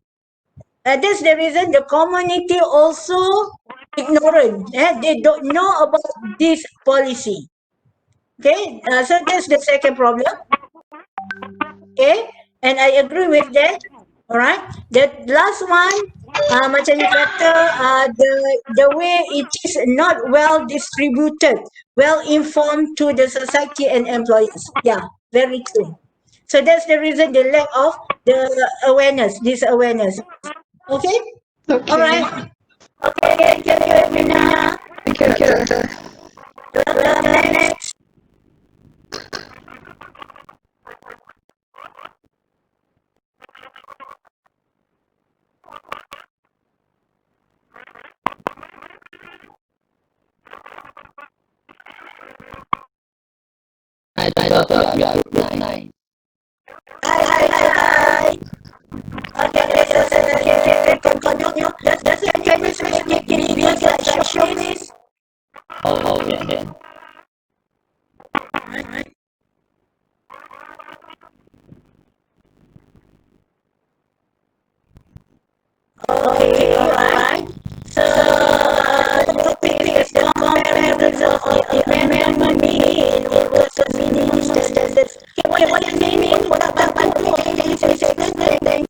That's the reason the community also ignorant. They don't know about this policy. Okay, so that's the second problem. Okay, and I agree with that. Alright, the last one, macam you kata, the way it is not well distributed, well informed to the society and employers. Yeah, very true. So that's the reason the lack of the awareness, this awareness. Okay? Alright. Okay, thank you, Amina. Thank you, doktor. Next. group 9. Hi. Okay, continue. Can you speak in English, slideshow, please? Oh, yeah. Okay, alright. So, the topic is the comparison of the amendment meaning versus minimum standards. Okay, what does it mean? What about can you explain?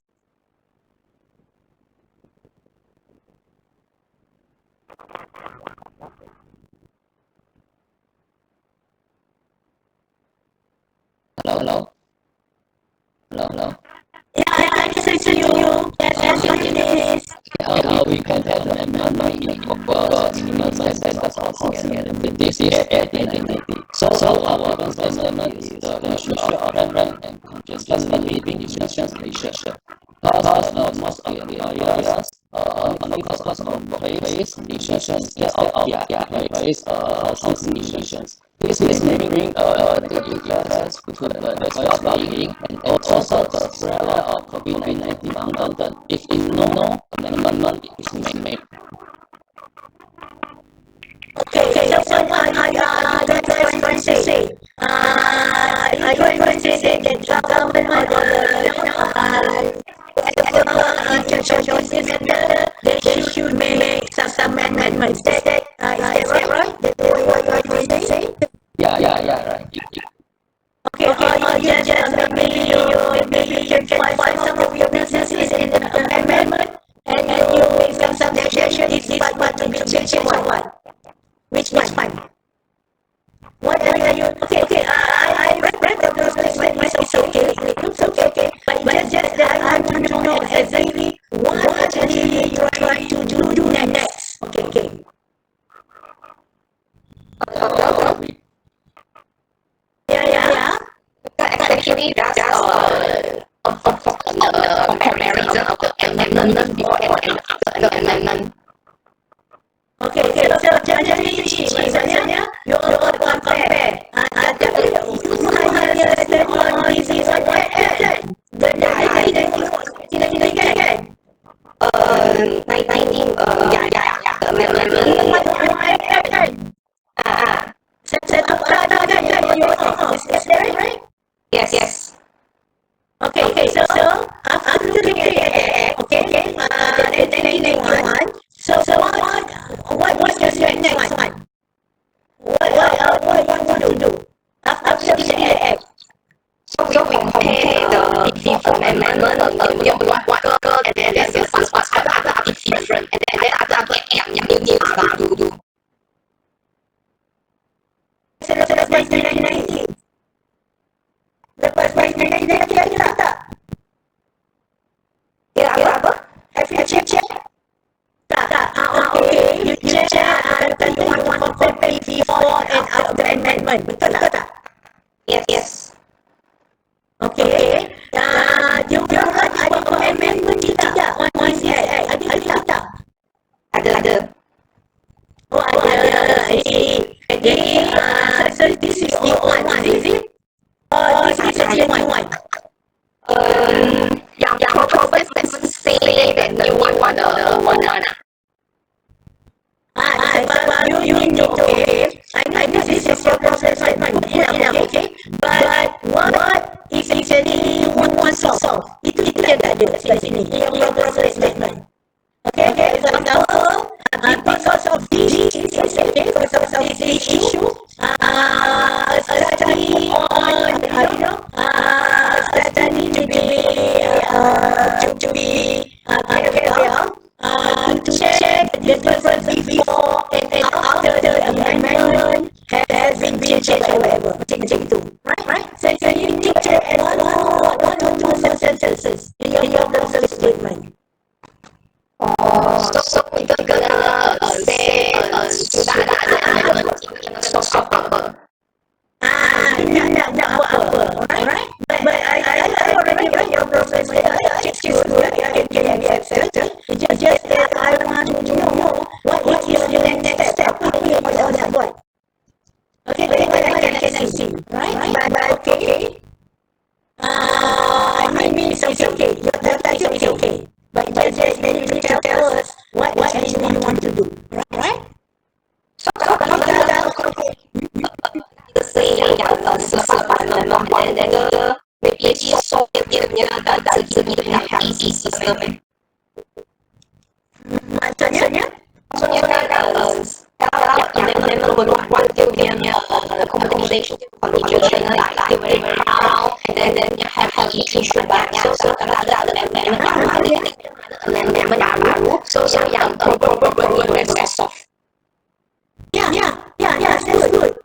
Hello. Yeah, I can listen to you. Yes, please. How we compare the amendment meaning versus minimum standards of housing and this is identity. So our first amendment is the issue of rent and consciously living decisions in Malaysia. Because most of the employers only focus on workplace decisions instead of their employees' housing decisions. This may bring negative effects to the employees' well-being and also the spread of COVID-19 burden if no amendment is made. Okay, so what are you guys going to say? Are you going to say that the government or they should make some amendments? Is that right? That's what you are going to say? Yeah, right. Okay, or you just maybe you can find some of your businesses in the amendment and you make some suggestion. This is what to be changed or what? Which one? What are you? Okay. I read the prospectus. It's okay. It looks okay. But just that I want to know exactly what actually you are trying to do next. Okay. Yeah. Actually, that's focus on the comparison of the amendment before and after the amendment. Okay. So generally, misalnya you compare. Tapi you hanya step on this is what kan? Benda lain kita kan? 19, the amendment. Kan? Satu kata kan you is that right? Yes. Okay. So after looking at that, okay, then one. So what is your next one? What you want to do after looking at that? So we compare the different amendment and then the what's other different and then other yang new baru. So lepas 1990. Lepas 1990 ada tak? Ya, apa? Have you check? Tak. Okay. You check you want to compare before and after amendment. Betul tak? Yes. Okay. You ada amendment tidak? On this ada tak? Ada. Oh, ada. Jadi, so this is the one, is it? This is the new one. Yang proposed say that you want the one. You need to, okay. I know this is your process statement. Okay. But what is actually you want to solve? Itu yang tak ada kat sini. Your process statement. Okay. For example, because of this issue, study on, study to be carried out, to check the difference before and after the amendment has been changed or whatever. Macam itu. Right? So you need to check one or two sentences in your process statement. So kita kena say sudah ada amendment in source of apa. Nak buat apa? Alright? But I already read your process. It's good. I can accept it. It's just that I want to know what is your next step. Apa yang you nak buat? Okay, then I can see. Right? But okay. okay. Your title is okay. But just you need to tell us what actually you want to do. Right? So kalau kita say yang selepas membuat letter, maybe solve dia punya dari segi dengan easy system. Maksudnya? Maksudnya kalau memang berbuat dia punya accommodation furniture like very crown and then you have issue banyak so kalau ada memang baru so yang problem will solve. Yeah, that's good.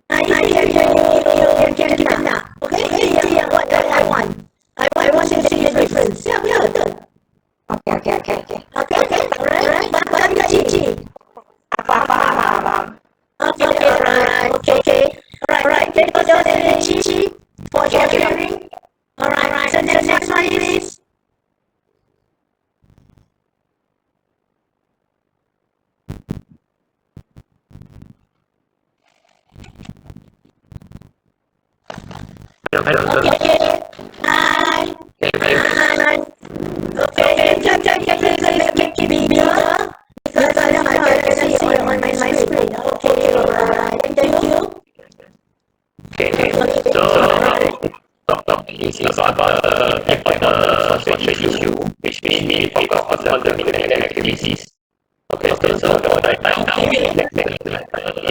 You can do that. Okay, yeah, what I want. I want to see the difference. Yeah, betul. Okay. Alright. Faham tak, Cici? Faham. Okay, right. Okay. Alright. Thank you, Cici, for sharing. Alright. So next one is. Okay. Hi. Okay, can you make it bigger? Because I can see on my screen. Okay, alright. Thank you. Okay, so this is about the social issue, which mainly focus on the criminal activities. Okay, so what I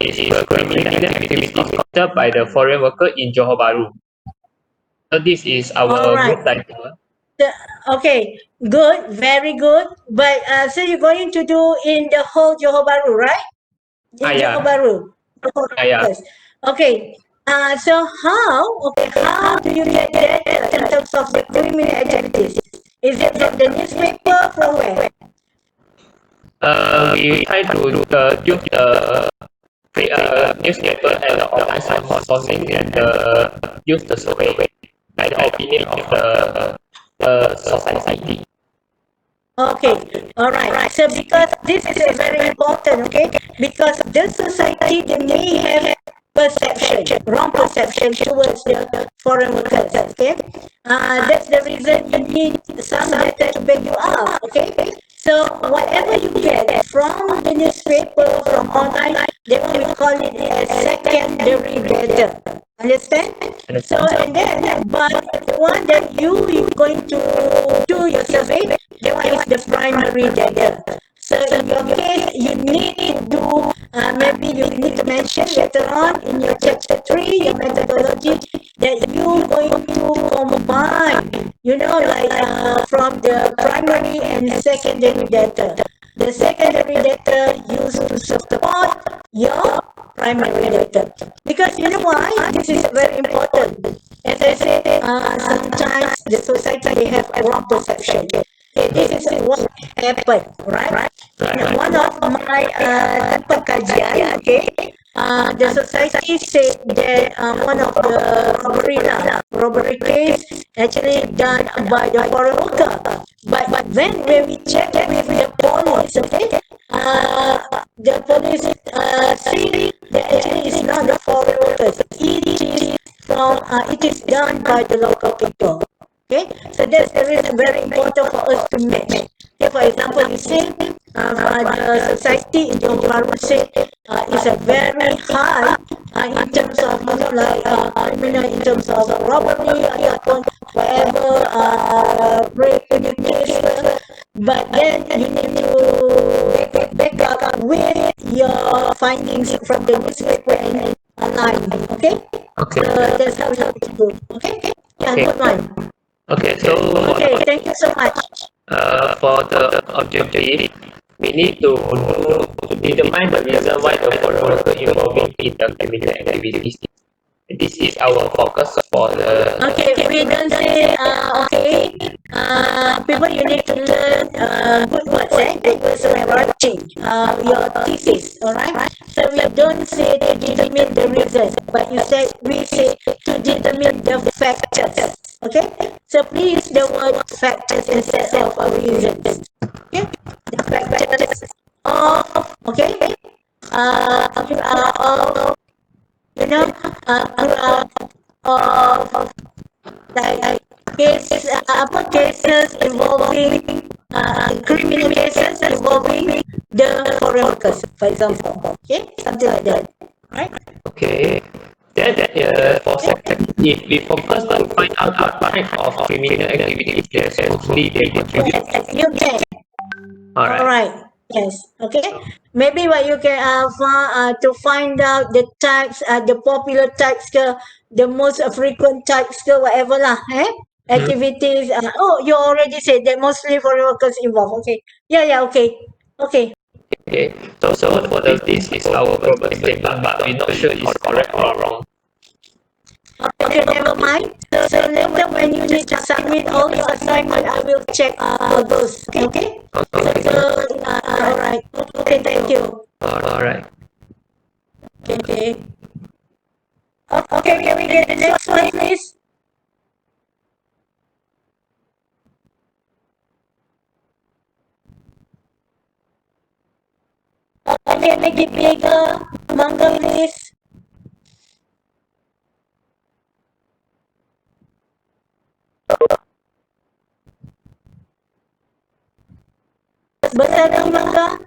is the criminal activities committed by the foreign worker in Johor Bahru. So this is our Alright. group title. Okay, good, very good. But so you're going to do in the whole Johor Bahru, right? In Yeah. Johor Bahru. Yeah. Yes. Okay. So how do you get that in terms of the criminal activities? Is it from the newspaper? From where? We try to use the newspaper and the online sourcing and use the survey by the opinion of the society. Okay, all right. So because this is very important, okay? Because the society they may have wrong perception towards the foreign workers, okay? That's the reason you need some data to back you up, okay? So whatever you get from the newspaper, from online, they will call it as secondary data. Understand? So and then, but the one that you going to do your survey, that one is the primary data. So in your case, you need to do, maybe you need to mention later on in your chapter 3, your methodology, that you're going to combine, from the primary and secondary data. The secondary data used to support your primary data. Because you know why? This is very important. As I said, sometimes the society they have a wrong perception. This is what happened, right? Now, one of my tempat kajian, the society said that one of the robbery case actually done by the foreign worker. But when we check with the police, the police say that actually it's not the foreign workers. It is done by the local people. Okay, so that's the reason very important for us to match. Okay, for example, you say the society in Johor Bahru say is a very high in terms of criminal, in terms of robbery ataupun whatever rape in the case. But then you need to back up with your findings from the newspaper and online. Okay. Okay. That's how we have to do. Okay. Yeah, Okay. good one. Okay, so Okay, thank you so much. for the objective, we need to determine the reason why the foreign worker involving in the criminal activities. This is our focus for the. Okay, we don't say, people you need to learn good words, good words when writing your thesis, alright? So we don't say to determine the reasons, but we say to determine the factors, okay? So please the word factors instead of reasons, okay? The factors of, okay? Of like apa cases involving criminal cases involving the foreign workers, for example. Okay, something like that. Right? Okay. Then, for second, if we focus to find out what type of criminal activities can mostly they contribute. You can. All right. Alright. Yes. Okay. Maybe what you can to find out the types, the popular types ke, the most frequent types ke, whatever lah. Activities. Oh, you already said that mostly foreign workers involved. Okay. Yeah. Okay. Okay. Okay. So for this is our purpose statement, but we're not sure it's correct or wrong. Okay. Never mind. So later when you need to submit all your assignment, I will check those. Okay. So alright. Okay. Thank you. All right. Okay. Okay, can we get the next one, please? Okay, make it bigger. Longer, please. Besar dong, mangga.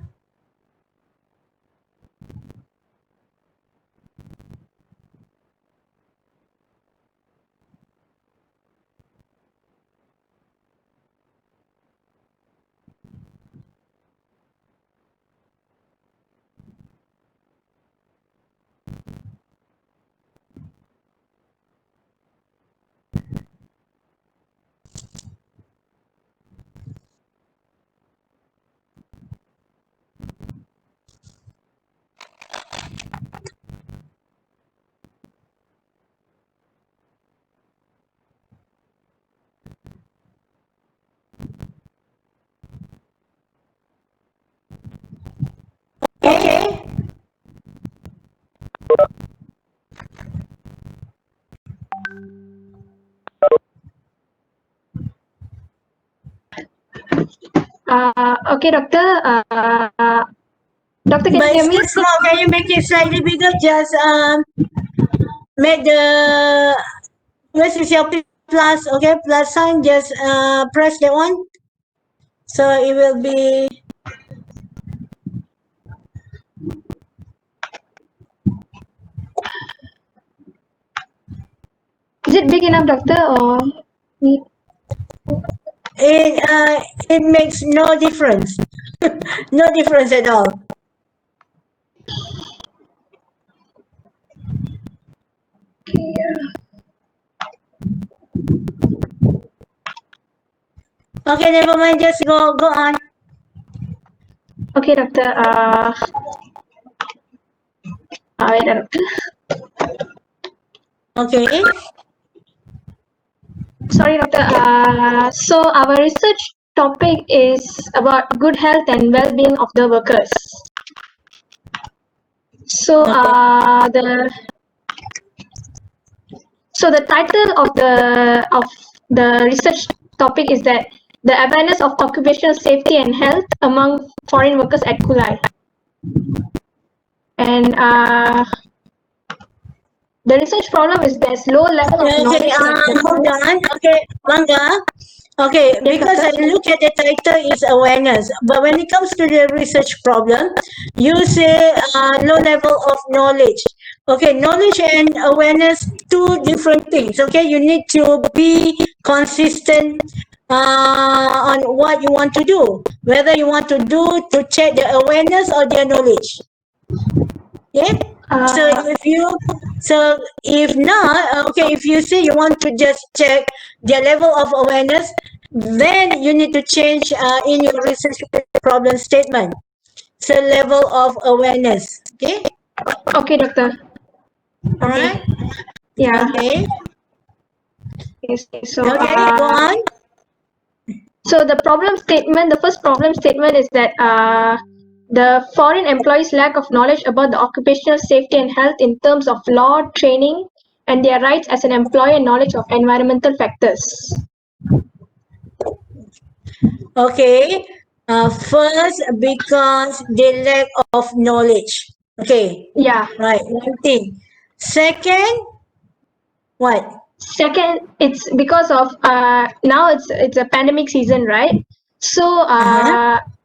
Okay. Okay, Doctor. Doctor, can But you hear it's me? too small. Can you make it slightly bigger? Just make the this is your plus. Okay, plus sign. Just press that one. So it will be. Is it big enough, Doctor, or need? It makes no difference. No difference at all. Okay, never mind. Just go on. Okay, Doctor. Wait, Doctor. Okay. Sorry, Doctor. So our research topic is about good health and well-being of the workers. So the title of the research topic is that the awareness of occupational safety and health among foreign workers at Kulai. And the research problem is there's low level of Okay, knowledge. hold on. Okay, Manga. Okay, because I look at the title is awareness, but when it comes to the research problem, you say low level of knowledge. Okay, knowledge and awareness, two different things. Okay, you need to be consistent on what you want to do, whether you want to do to check the awareness or their knowledge. Yeah. If not, okay, if you say you want to just check their level of awareness, then you need to change in your research problem statement. So level of awareness. Okay. Okay, Doctor. All right. Yeah. Okay. Yes, so Okay. Go on. So the problem statement, the first problem statement is that the foreign employees' lack of knowledge about the occupational safety and health in terms of law, training, and their rights as an employer, and knowledge of environmental factors. Okay. First, because they lack of knowledge. Okay. Yeah. Right. One thing. Second, what? Second, it's because of now it's a pandemic season, right? So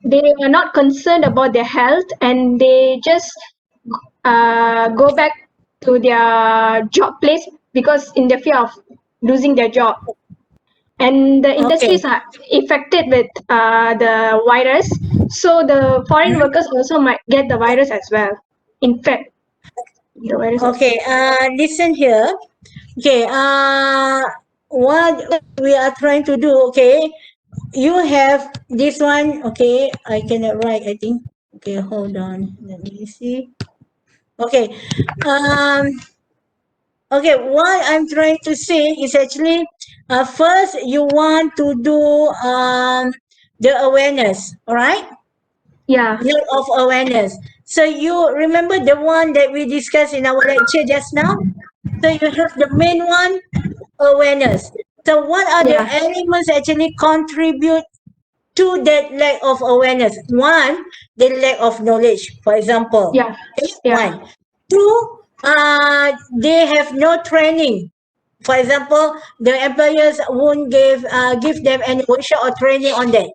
they are not concerned about their health, and they just go back to their job place because in the fear of losing their job. And the Okay. industries are affected with the virus, so the foreign workers also might get the virus as well. In fact, the virus. Okay. Listen here. Okay. What we are trying to do. Okay. You have this one. Okay. I cannot write. I think. Okay. Hold on. Let me see. Okay. Um. Okay. What I'm trying to say is actually, first you want to do the awareness. All right. Yeah, Lack of awareness. So you remember the one that we discussed in our lecture just now? So you have the main one, awareness. So what are the yeah, elements actually contribute to that lack of awareness? One, the lack of knowledge, for example. yeah, Okay, yeah, one. Two, they have no training. For example, the employers won't give them any workshop or training on that.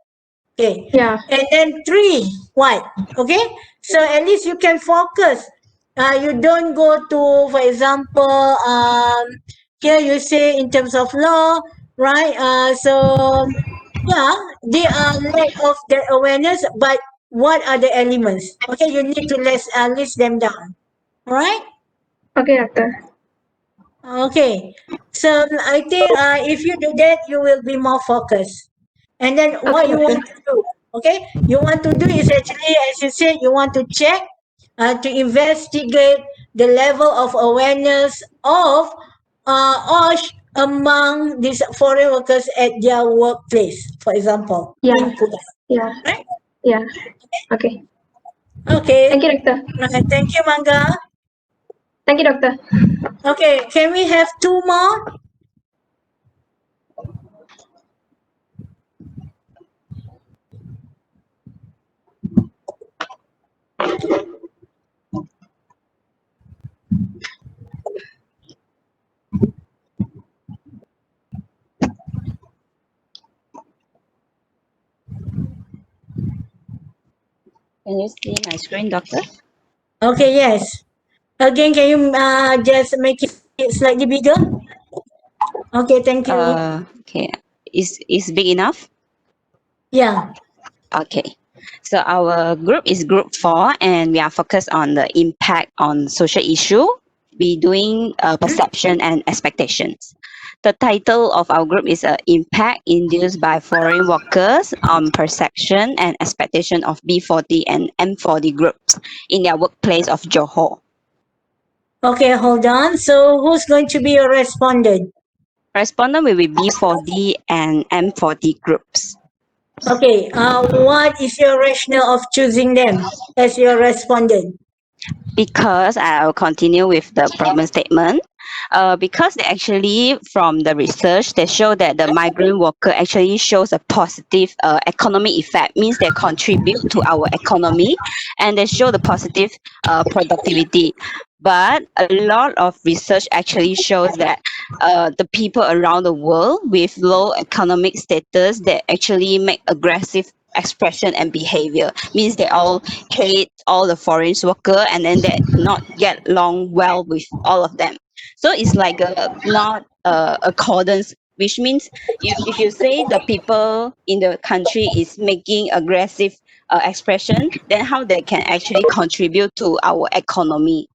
Okay. yeah, And then three, what? Okay. So at least you can focus. You don't go to, for example, here you say in terms of law, right? So yeah, they are lack of the awareness, but what are the elements? Okay, you need to list them down. All right. okay, doctor. Okay. So I think if you do that, you will be more focused. And then what Okay, you doctor. want to do, okay? You want to do is actually, as you said, you want to check, to investigate the level of awareness of among these foreign workers at their workplace, for example, Yeah, in Kuwait. yeah, Right? yeah. Okay. Okay. Thank you, doctor. Right. Thank you, Manga. Thank you, doctor. Okay. Can we have two more? Can you see my screen, doctor? Okay. Yes. Again, can you just make it slightly bigger? Okay. Thank you. Okay. Is big enough? Yeah. Okay. So our group is group 4, and we are focused on the impact on social issue. We doing perception and expectations. The title of our group is Impact Induced by Foreign Workers on Perception and Expectation of B40 and M40 groups in their workplace of Johor. Okay, hold on. So who's going to be your respondent? Respondent will be B40 and M40 groups. Okay, what is your rationale of choosing them as your respondent? Because I'll continue with the problem statement. Because they actually, from the research, they show that the migrant worker actually shows a positive economic effect, means they contribute to our economy, and they show the positive productivity. But a lot of research actually shows that the people around the world with low economic status, they actually make aggressive expression and behavior, means they all hate all the foreign worker, and then they not get along well with all of them. So it's like a not accordance, which means if you say the people in the country is making aggressive expression, then how they can actually contribute to our economy.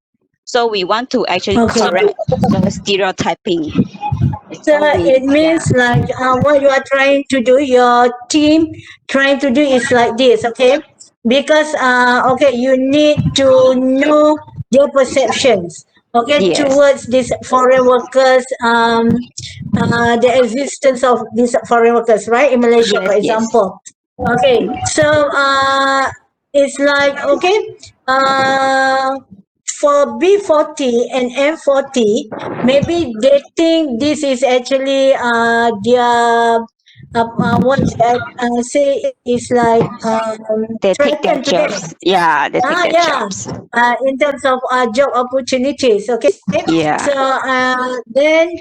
So we want to actually Okay. correct the stereotyping. So So it means like what you are trying to do, your team trying to do is like this, okay? Because okay, you need to know their perceptions, okay, yes, towards these foreign workers, the existence of these foreign workers, right, in Malaysia, for yes, yes, example. Okay, so it's like okay, uh, for B40 and M40, maybe they think this is actually their what I say is like They take their threaten to them. jobs. Yeah, they take their Yeah. jobs. In terms of job opportunities. Okay. Yeah. So then,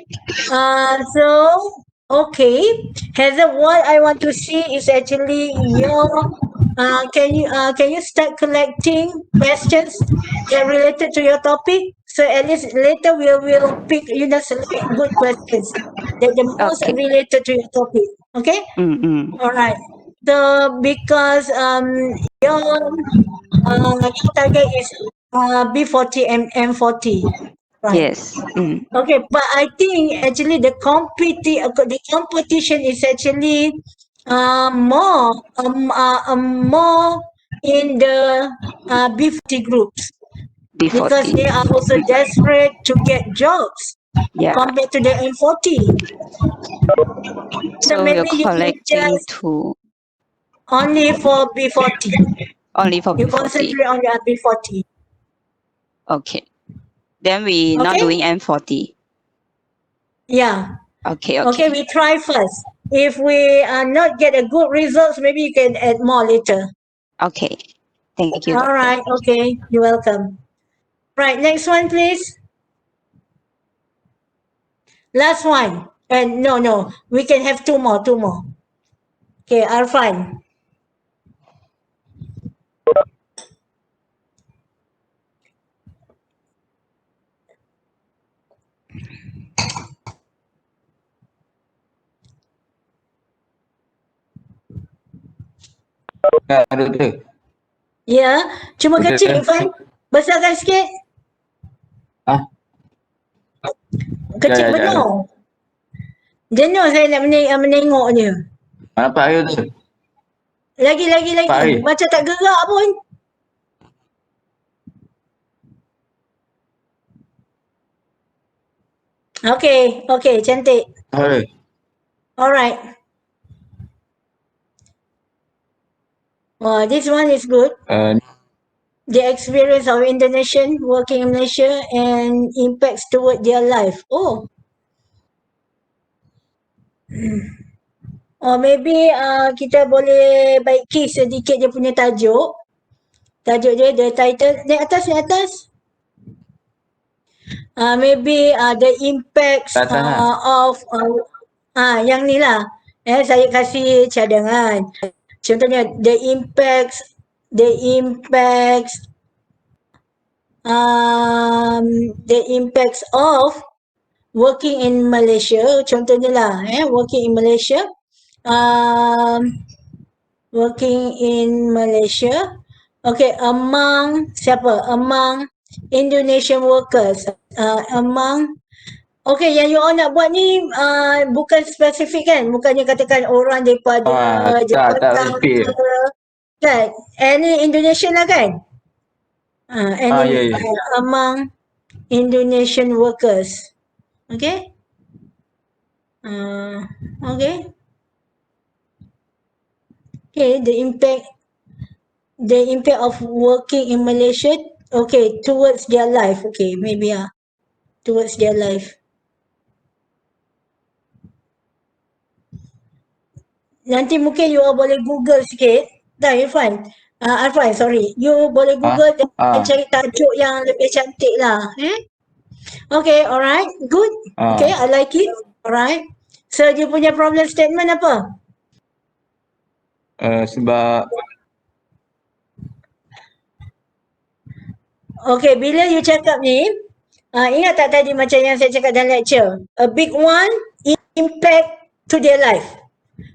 okay. Heather, what I want to see is actually your. Can you start collecting questions that related to your topic? So at least later we will pick select good questions that the most Okay. related to your topic. Okay. Mm-mm. All right. So because your target is B40 and M40, right? Yes. Mm. Okay, but I think actually the competition is actually more in the B40 groups because B40. they are also desperate to get jobs Yeah. compared to the M40. So So we're maybe you can collecting just two only for B40. only for You B40. concentrate on the B40. Okay. Then we not Okay? doing M40. Yeah. Okay. Okay, Okay. we try first. If we not get a good results, maybe you can add more later. Okay. Thank you, All doctor. right. Okay. You're welcome. Right. Next one, please. Last one. And no. We can have two more. Okay, Arfan. Doktor. Ya. Cuma Doktor. kecil, Irfan. Besarkan sikit. Ah, Kecil benar. Jenuh saya nak menengoknya. Mana Pak Ayu tu? Lagi. Baik. Macam tak gerak pun. Okay, cantik. Hai. Alright. Oh, this one is good. The experience of Indonesian working in Malaysia and impacts toward their life. Oh. Or maybe kita boleh baiki sedikit dia punya tajuk. Tajuk dia, the title. Naik atas. Maybe the impacts of yang ni lah. Saya kasih cadangan. Contohnya the impacts of working in Malaysia. Contohnya lah, working in Malaysia. Working in Malaysia. Okay, among siapa? Among Indonesian workers. Okay, yang you all nak buat ni bukan spesifik kan? Bukannya katakan orang daripada tak Jakarta spesifik. kan? Any Indonesian lah kan? Ya. Among Indonesian workers. Okay? Okay. Okay, the impact of working in Malaysia, okay, towards their life. Okay, maybe towards their life. Nanti mungkin you all boleh Google sikit. Dah, Irfan. Arfan, sorry. You boleh Google dan cari tajuk yang lebih cantik lah. Okay, alright. Good. Okay, I like it. Alright. So, dia punya problem statement apa? Sebab Okay, bila you cakap ni, ingat tak tadi macam yang saya cakap dalam lecture? A big one, impact to their life.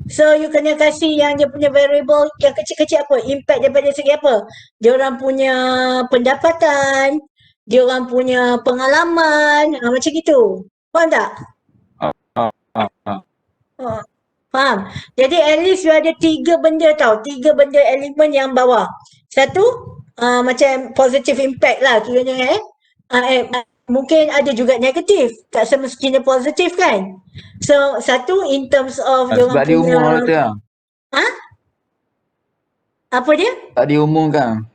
So, you kena kasih yang dia punya variable yang kecil-kecil apa? Impact daripada segi apa? Dia orang punya pendapatan, dia orang punya pengalaman, macam gitu. Faham tak? Faham? Jadi, at least you ada 3 benda tau. 3 benda elemen yang bawah. Satu, macam positive impact lah kiranya mungkin ada juga negatif. Tak semestinya positif kan? So, satu in terms of dia sebab orang punya... diumum lah tu lah. Apa dia? Tak diumumkan.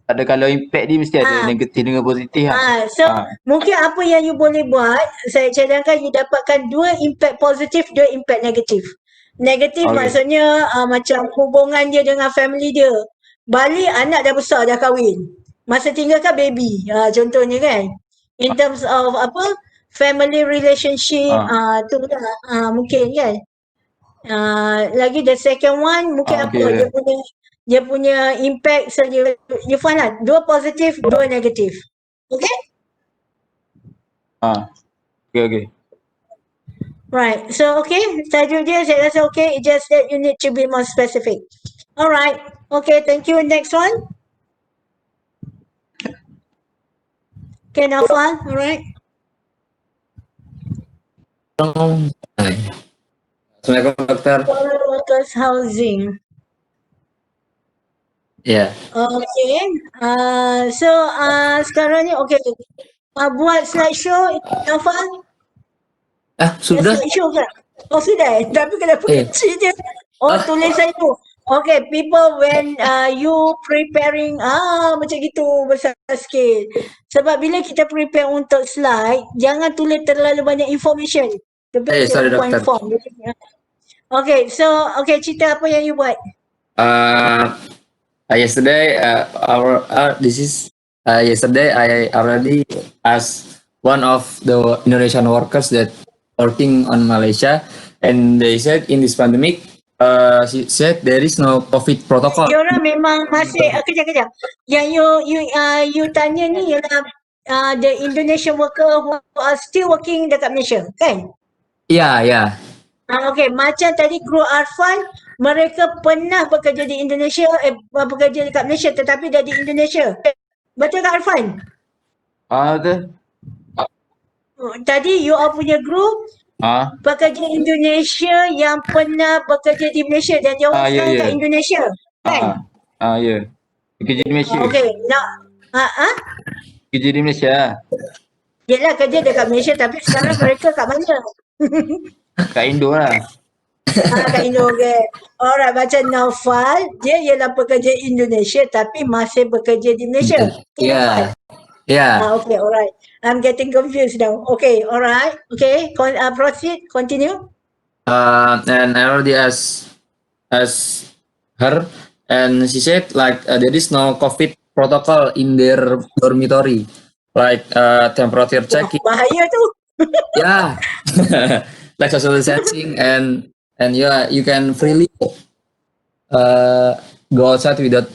Ada kalau impact dia mesti ada negatif dengan positif lah. So, mungkin apa yang you boleh buat, saya cadangkan you dapatkan 2 impact positif, 2 impact negatif. Negatif Okay. maksudnya macam hubungan dia dengan family dia. Balik anak dah besar, dah kahwin. Masa tinggalkan baby. Contohnya kan. In terms of apa, family relationship, tu lah. Mungkin kan. Lagi the second one mungkin apa, Okay. dia punya impact. So you find lah, dua positif, dua negatif. Okay? Okay, okay. Right. So okay, tajuk dia saya rasa okay. It's just that you need to be more specific. Alright. Okay, thank you. Next one. Okay, Naufal. Alright. Assalamualaikum dokter. Foreign workers housing. Ya. Okay. So sekarang ni okay. Buat slideshow, Naufal. Sudah. Slideshow kan? Oh sudah. Tapi kenapa kecil je? Tulisan tu. Okay, people when you preparing macam gitu besar sikit. Sebab bila kita prepare untuk slide, jangan tulis terlalu banyak information. Sorry Point dokter. form. Okay, so cerita apa yang you buat? Yesterday, yesterday I already asked one of the Indonesian workers that working on Malaysia, and they said in this pandemic, she said there is no COVID protocol. Diorang memang masih kejap. Yang you tanya ni ialah the Indonesian worker who are still working dekat Malaysia, kan? Ya. Okay, macam tadi kru Arfan, mereka pernah bekerja di Indonesia, bekerja dekat Malaysia tetapi dah di Indonesia. Betul tak Arfan? Betul. Tadi you all punya group pekerja Indonesia yang pernah bekerja di Malaysia dan dia orang sekarang kat Indonesia, kan? Ya. Kerja di Malaysia. Okay, Kerja di Malaysia. Yelah, kerja dekat Malaysia tapi sekarang mereka kat mana? Kat Indo lah. Kat Indo, okay. Alright, macam Naufal, dia ialah pekerja Indonesia tapi masih bekerja di Malaysia. Ya. Okay, alright. I'm getting confused now. Okay, alright. Okay, proceed, continue. And I already asked her, and she said like there is no COVID protocol in their dormitory, like temperature checking. Bahaya tu. Yeah. Like social distancing, and yeah, you can freely go outside without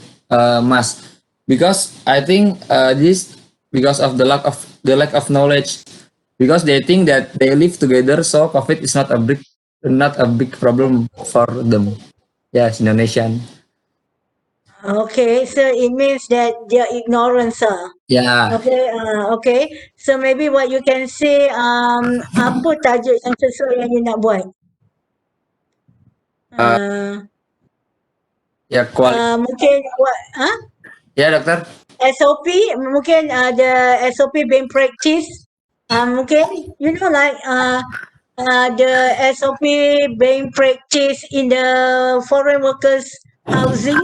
mask, because I think this because of the lack of knowledge, because they think that they live together, so COVID is not a big problem for them. Yes, Indonesian. Okay, so it means that their ignorance. Yeah. Okay. So maybe what you can say, apa tajuk yang sesuai yang you nak buat? Mungkin what? Ya dokter. SOP, mungkin the SOP being practiced. Mungkin you know like the SOP being practiced in the foreign workers housing.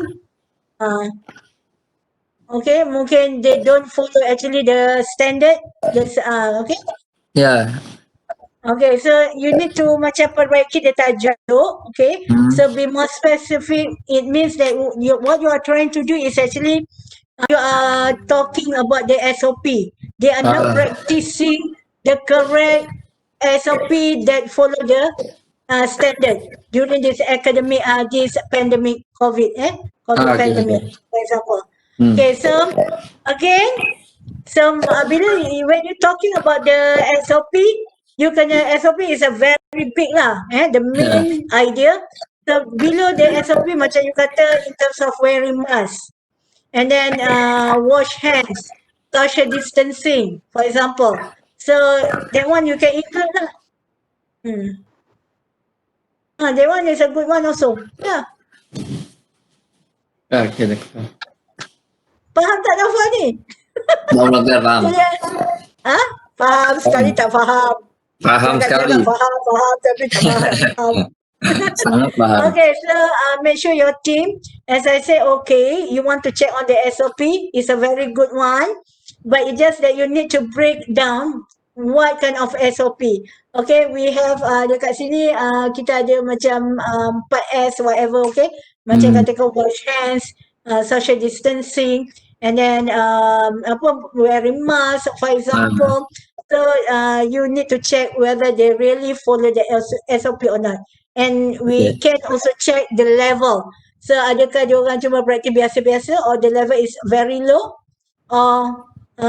Okay, mungkin they don't follow actually the standard. Okay. Yeah. Okay, so you need to macam perbaiki the tajuk. Okay, so be more specific. It means that what you are trying to do is actually you are talking about the SOP. They are not practicing the correct SOP that follow the standard during this this pandemic COVID pandemic, for example. Okay, so again, so when you're talking about the SOP, SOP is a very big lah. The main idea. So below the SOP macam you kata in terms of wearing mask. And then wash hands, social distancing, for example. So that one you can include lah. That one is a good one also. Yeah. Okay. Faham tak Naufal ni? Faham dokter, paham. Faham sekali tak faham. Paham sekali. Faham tapi tak faham. Sangat paham. Okay, so make sure your team, as I say, okay, you want to check on the SOP, it's a very good one, but it's just that you need to break down what kind of SOP. Okay, we have dekat sini kita ada macam 4S whatever, okay. Macam katakan wash hands, social distancing, and then wearing mask for example. So you need to check whether they really follow the SOP or not. And we can also check the level. So adakah dia orang cuma praktis biasa-biasa or the level is very low or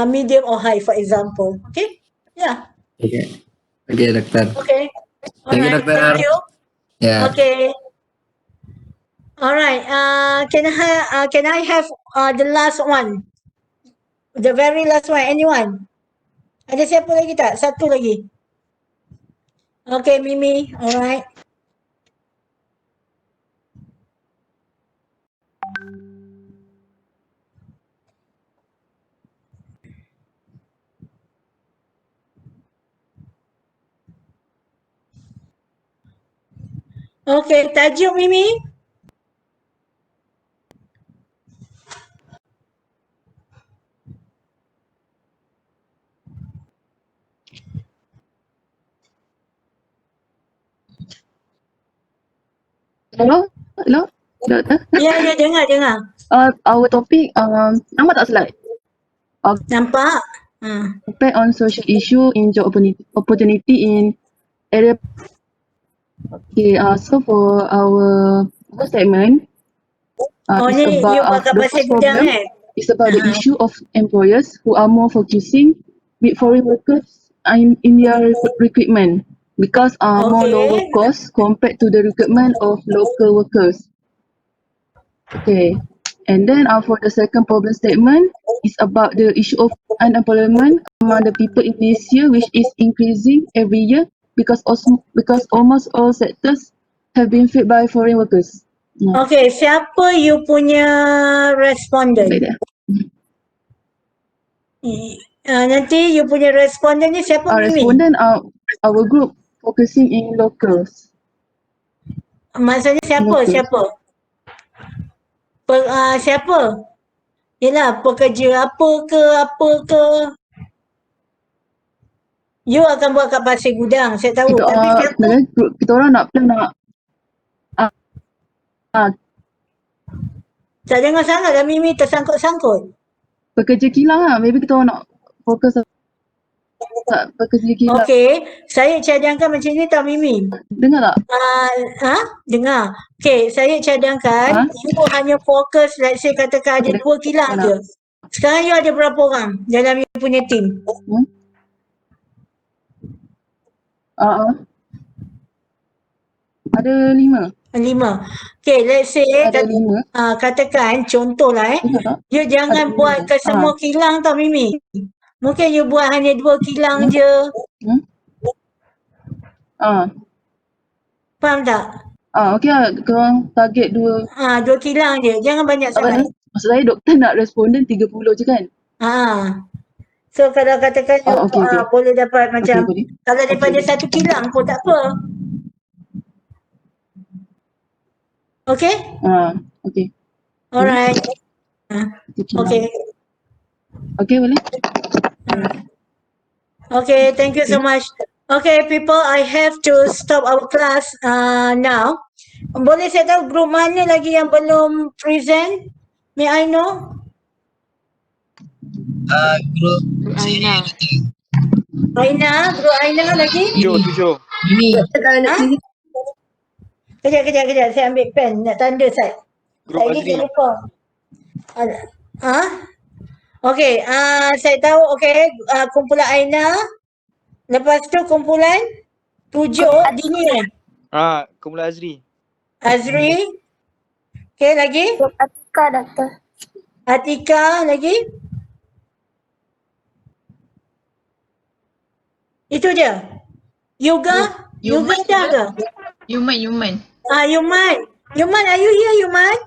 medium or high for example. Okay? Yeah. Okay. Okay, doktor. Okay. Thank you, Alright, doktor. thank you. Yeah. Okay. Alright, can I have the last one? The very last one, anyone? Ada siapa lagi tak? Satu lagi. Okay, Mimi. Alright. Okay, tajuk Mimi. Hello, doktor. Ya, dengar. Our topic, nampak tak slide? Nampak? Impact on social issue in job opportunity in area. Okay, so for our first segment, Ni it's you about pakai the pasal first gudang problem. kan? It's about the issue of employers who are more focusing with foreign workers in their recruitment because more lower Okay. cost compared to the recruitment of local workers. Okay, and then for the second problem statement is about the issue of unemployment among the people in Malaysia, which is increasing every year because almost all sectors have been filled by foreign workers. Okay, siapa you punya responden? Nanti you punya responden ni siapa, Our Mimi? respondent our group focusing in locals. Maksudnya siapa? Locals. Siapa? Yelah, pekerja apa ke. You akan buat kat pasir gudang, saya tahu. Kita Tapi siapa? sebenarnya group kita orang nak Tak dengar sangat dah Mimi tersangkut-sangkut. pekerja kilang lah. Maybe kita orang nak fokus pekerja kilang. Okay, saya cadangkan macam ni tau Mimi. Dengar tak? Dengar. Okay, saya cadangkan you hanya fokus, let's say katakan ada 2 kilang je. Sekarang you ada berapa orang dalam you punya team? Ada 5. 5. Okay, let's say katakan contohlah you jangan buat ke semua kilang tau Mimi. Mungkin you buat hanya 2 kilang je. Faham tak? Okay lah, korang target 2. 2 kilang je. Jangan banyak sangat. Maksud saya doktor nak responden 30 je kan? So kalau katakan you boleh dapat macam kalau daripada 1 kilang pun tak apa. Okay? Okay. Alright. Okay. Okay, boleh? Okay, thank you so much. Okay, people, I have to stop our class now. Boleh saya tahu group mana lagi yang belum present? May I know? Group Aina, group Aina lagi? 7. Ini. Kejap. Saya ambil pen nak tanda saya. Group Lagi Azri. saya lupa. Okay, saya tahu kumpulan Aina. Lepas tu kumpulan 7 Dini. Kumpulan Azri. Azri. Okay, lagi? Atika, doktor. Atika lagi? Itu je? Yoga? Yoga dah ke? Yuman. Yuman, are you here, Yuman?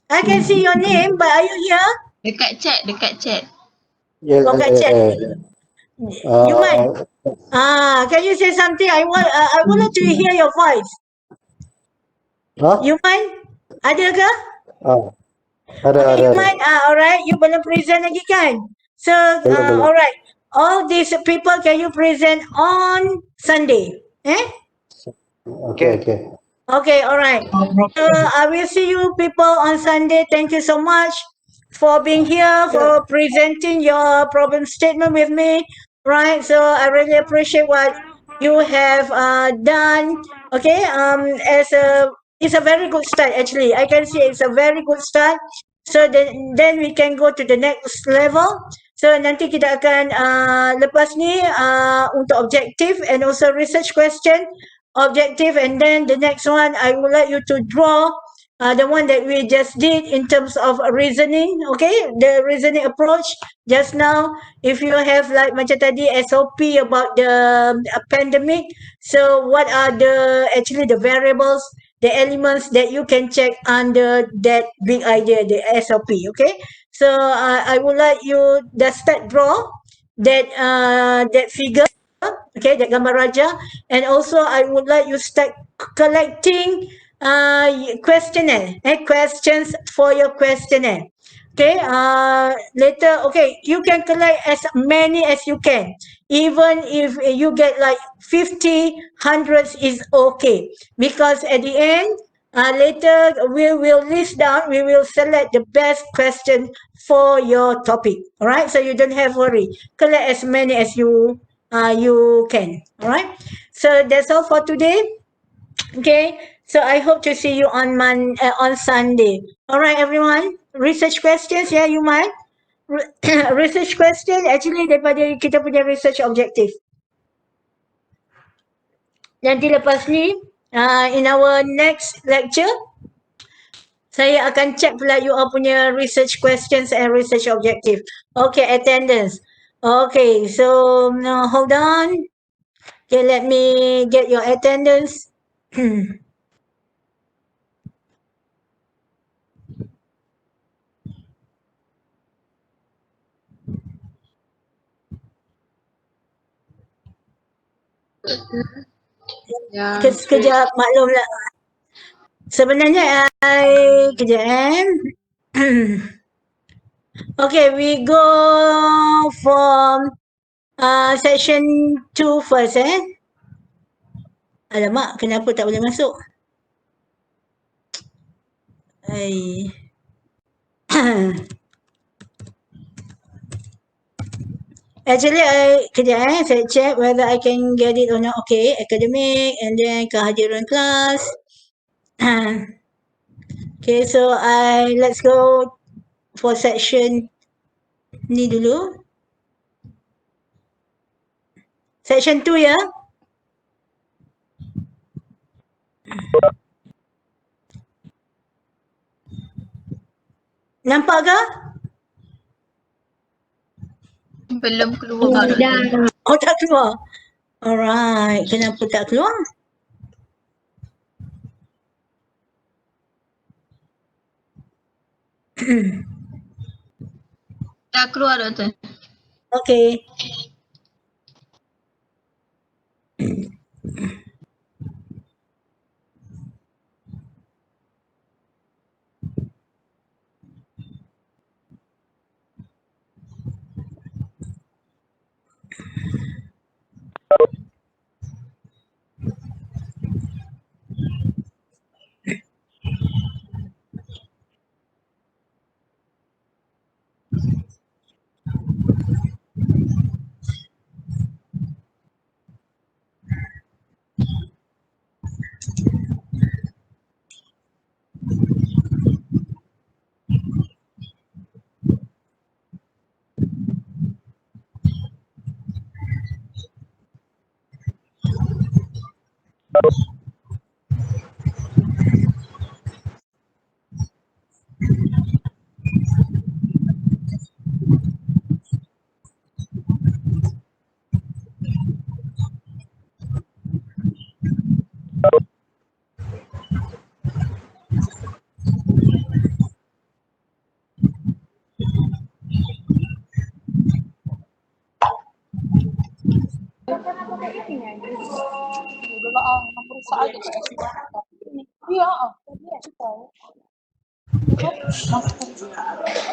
I can see your name, but are you here? Dekat chat. Yeah, Kat chat. Yuman, can you say something? I would like to hear your voice. Yuman, ada ke? Ada. Yuman, alright, you belum present lagi kan? So, alright. all these people, can you present on Sunday? Eh? Okay. Okay, all right. I will see you people on Sunday. Thank you so much for being here, for presenting your problem statement with me. Right. So I really appreciate what you have done. Okay. As a it's a very good start actually. I can see it's a very good start. So then we can go to the next level. So nanti kita akan lepas ni untuk objective and also research question, objective, and then the next one I would like you to draw the one that we just did in terms of reasoning. Okay, the reasoning approach just now. If you have like macam tadi SOP about the pandemic, so what are the actually the variables, the elements that you can check under that big idea, the SOP. Okay, so I would like you just start draw that figure. Okay, that gambar raja, and also I would like you start collecting questionnaire, questions for your questionnaire. Okay, later, okay, you can collect as many as you can. Even if you get like 50, hundreds is okay. Because at the end, later we will list down, we will select the best question for your topic. All right, so you don't have worry. Collect as many as you can. All right, so that's all for today. Okay, so I hope to see you on Sunday. All right, everyone. Research questions, yeah, you might. Research question actually daripada kita punya research objective. Nanti lepas ni, in our next lecture, saya akan check pula you all punya research questions and research objective. Okay, attendance. Okay, so now hold on. Okay, let me get your attendance. Ya, Sekejap, maklumlah. Sebenarnya, kejap okay, we go from section 2 first Alamak, kenapa tak boleh masuk? Actually, kejap saya check whether I can get it or not. Okay, academic and then kehadiran kelas. Okay, so let's go for section ni dulu. Section 2 ya. Nampak ke? belum keluar. Oh, tak keluar. Alright, kenapa tak keluar? Tak keluar, Doktor. Okay.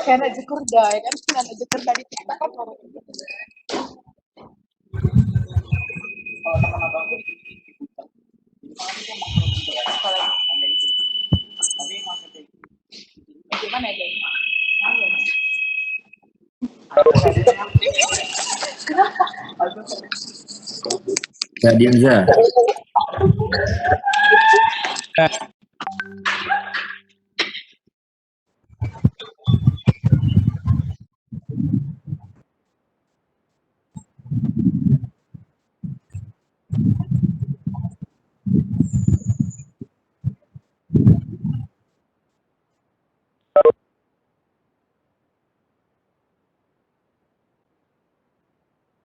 Kaya na-jekur dah, kan? Kaya na-jekur dari TikTok kan? Tak diam Zah.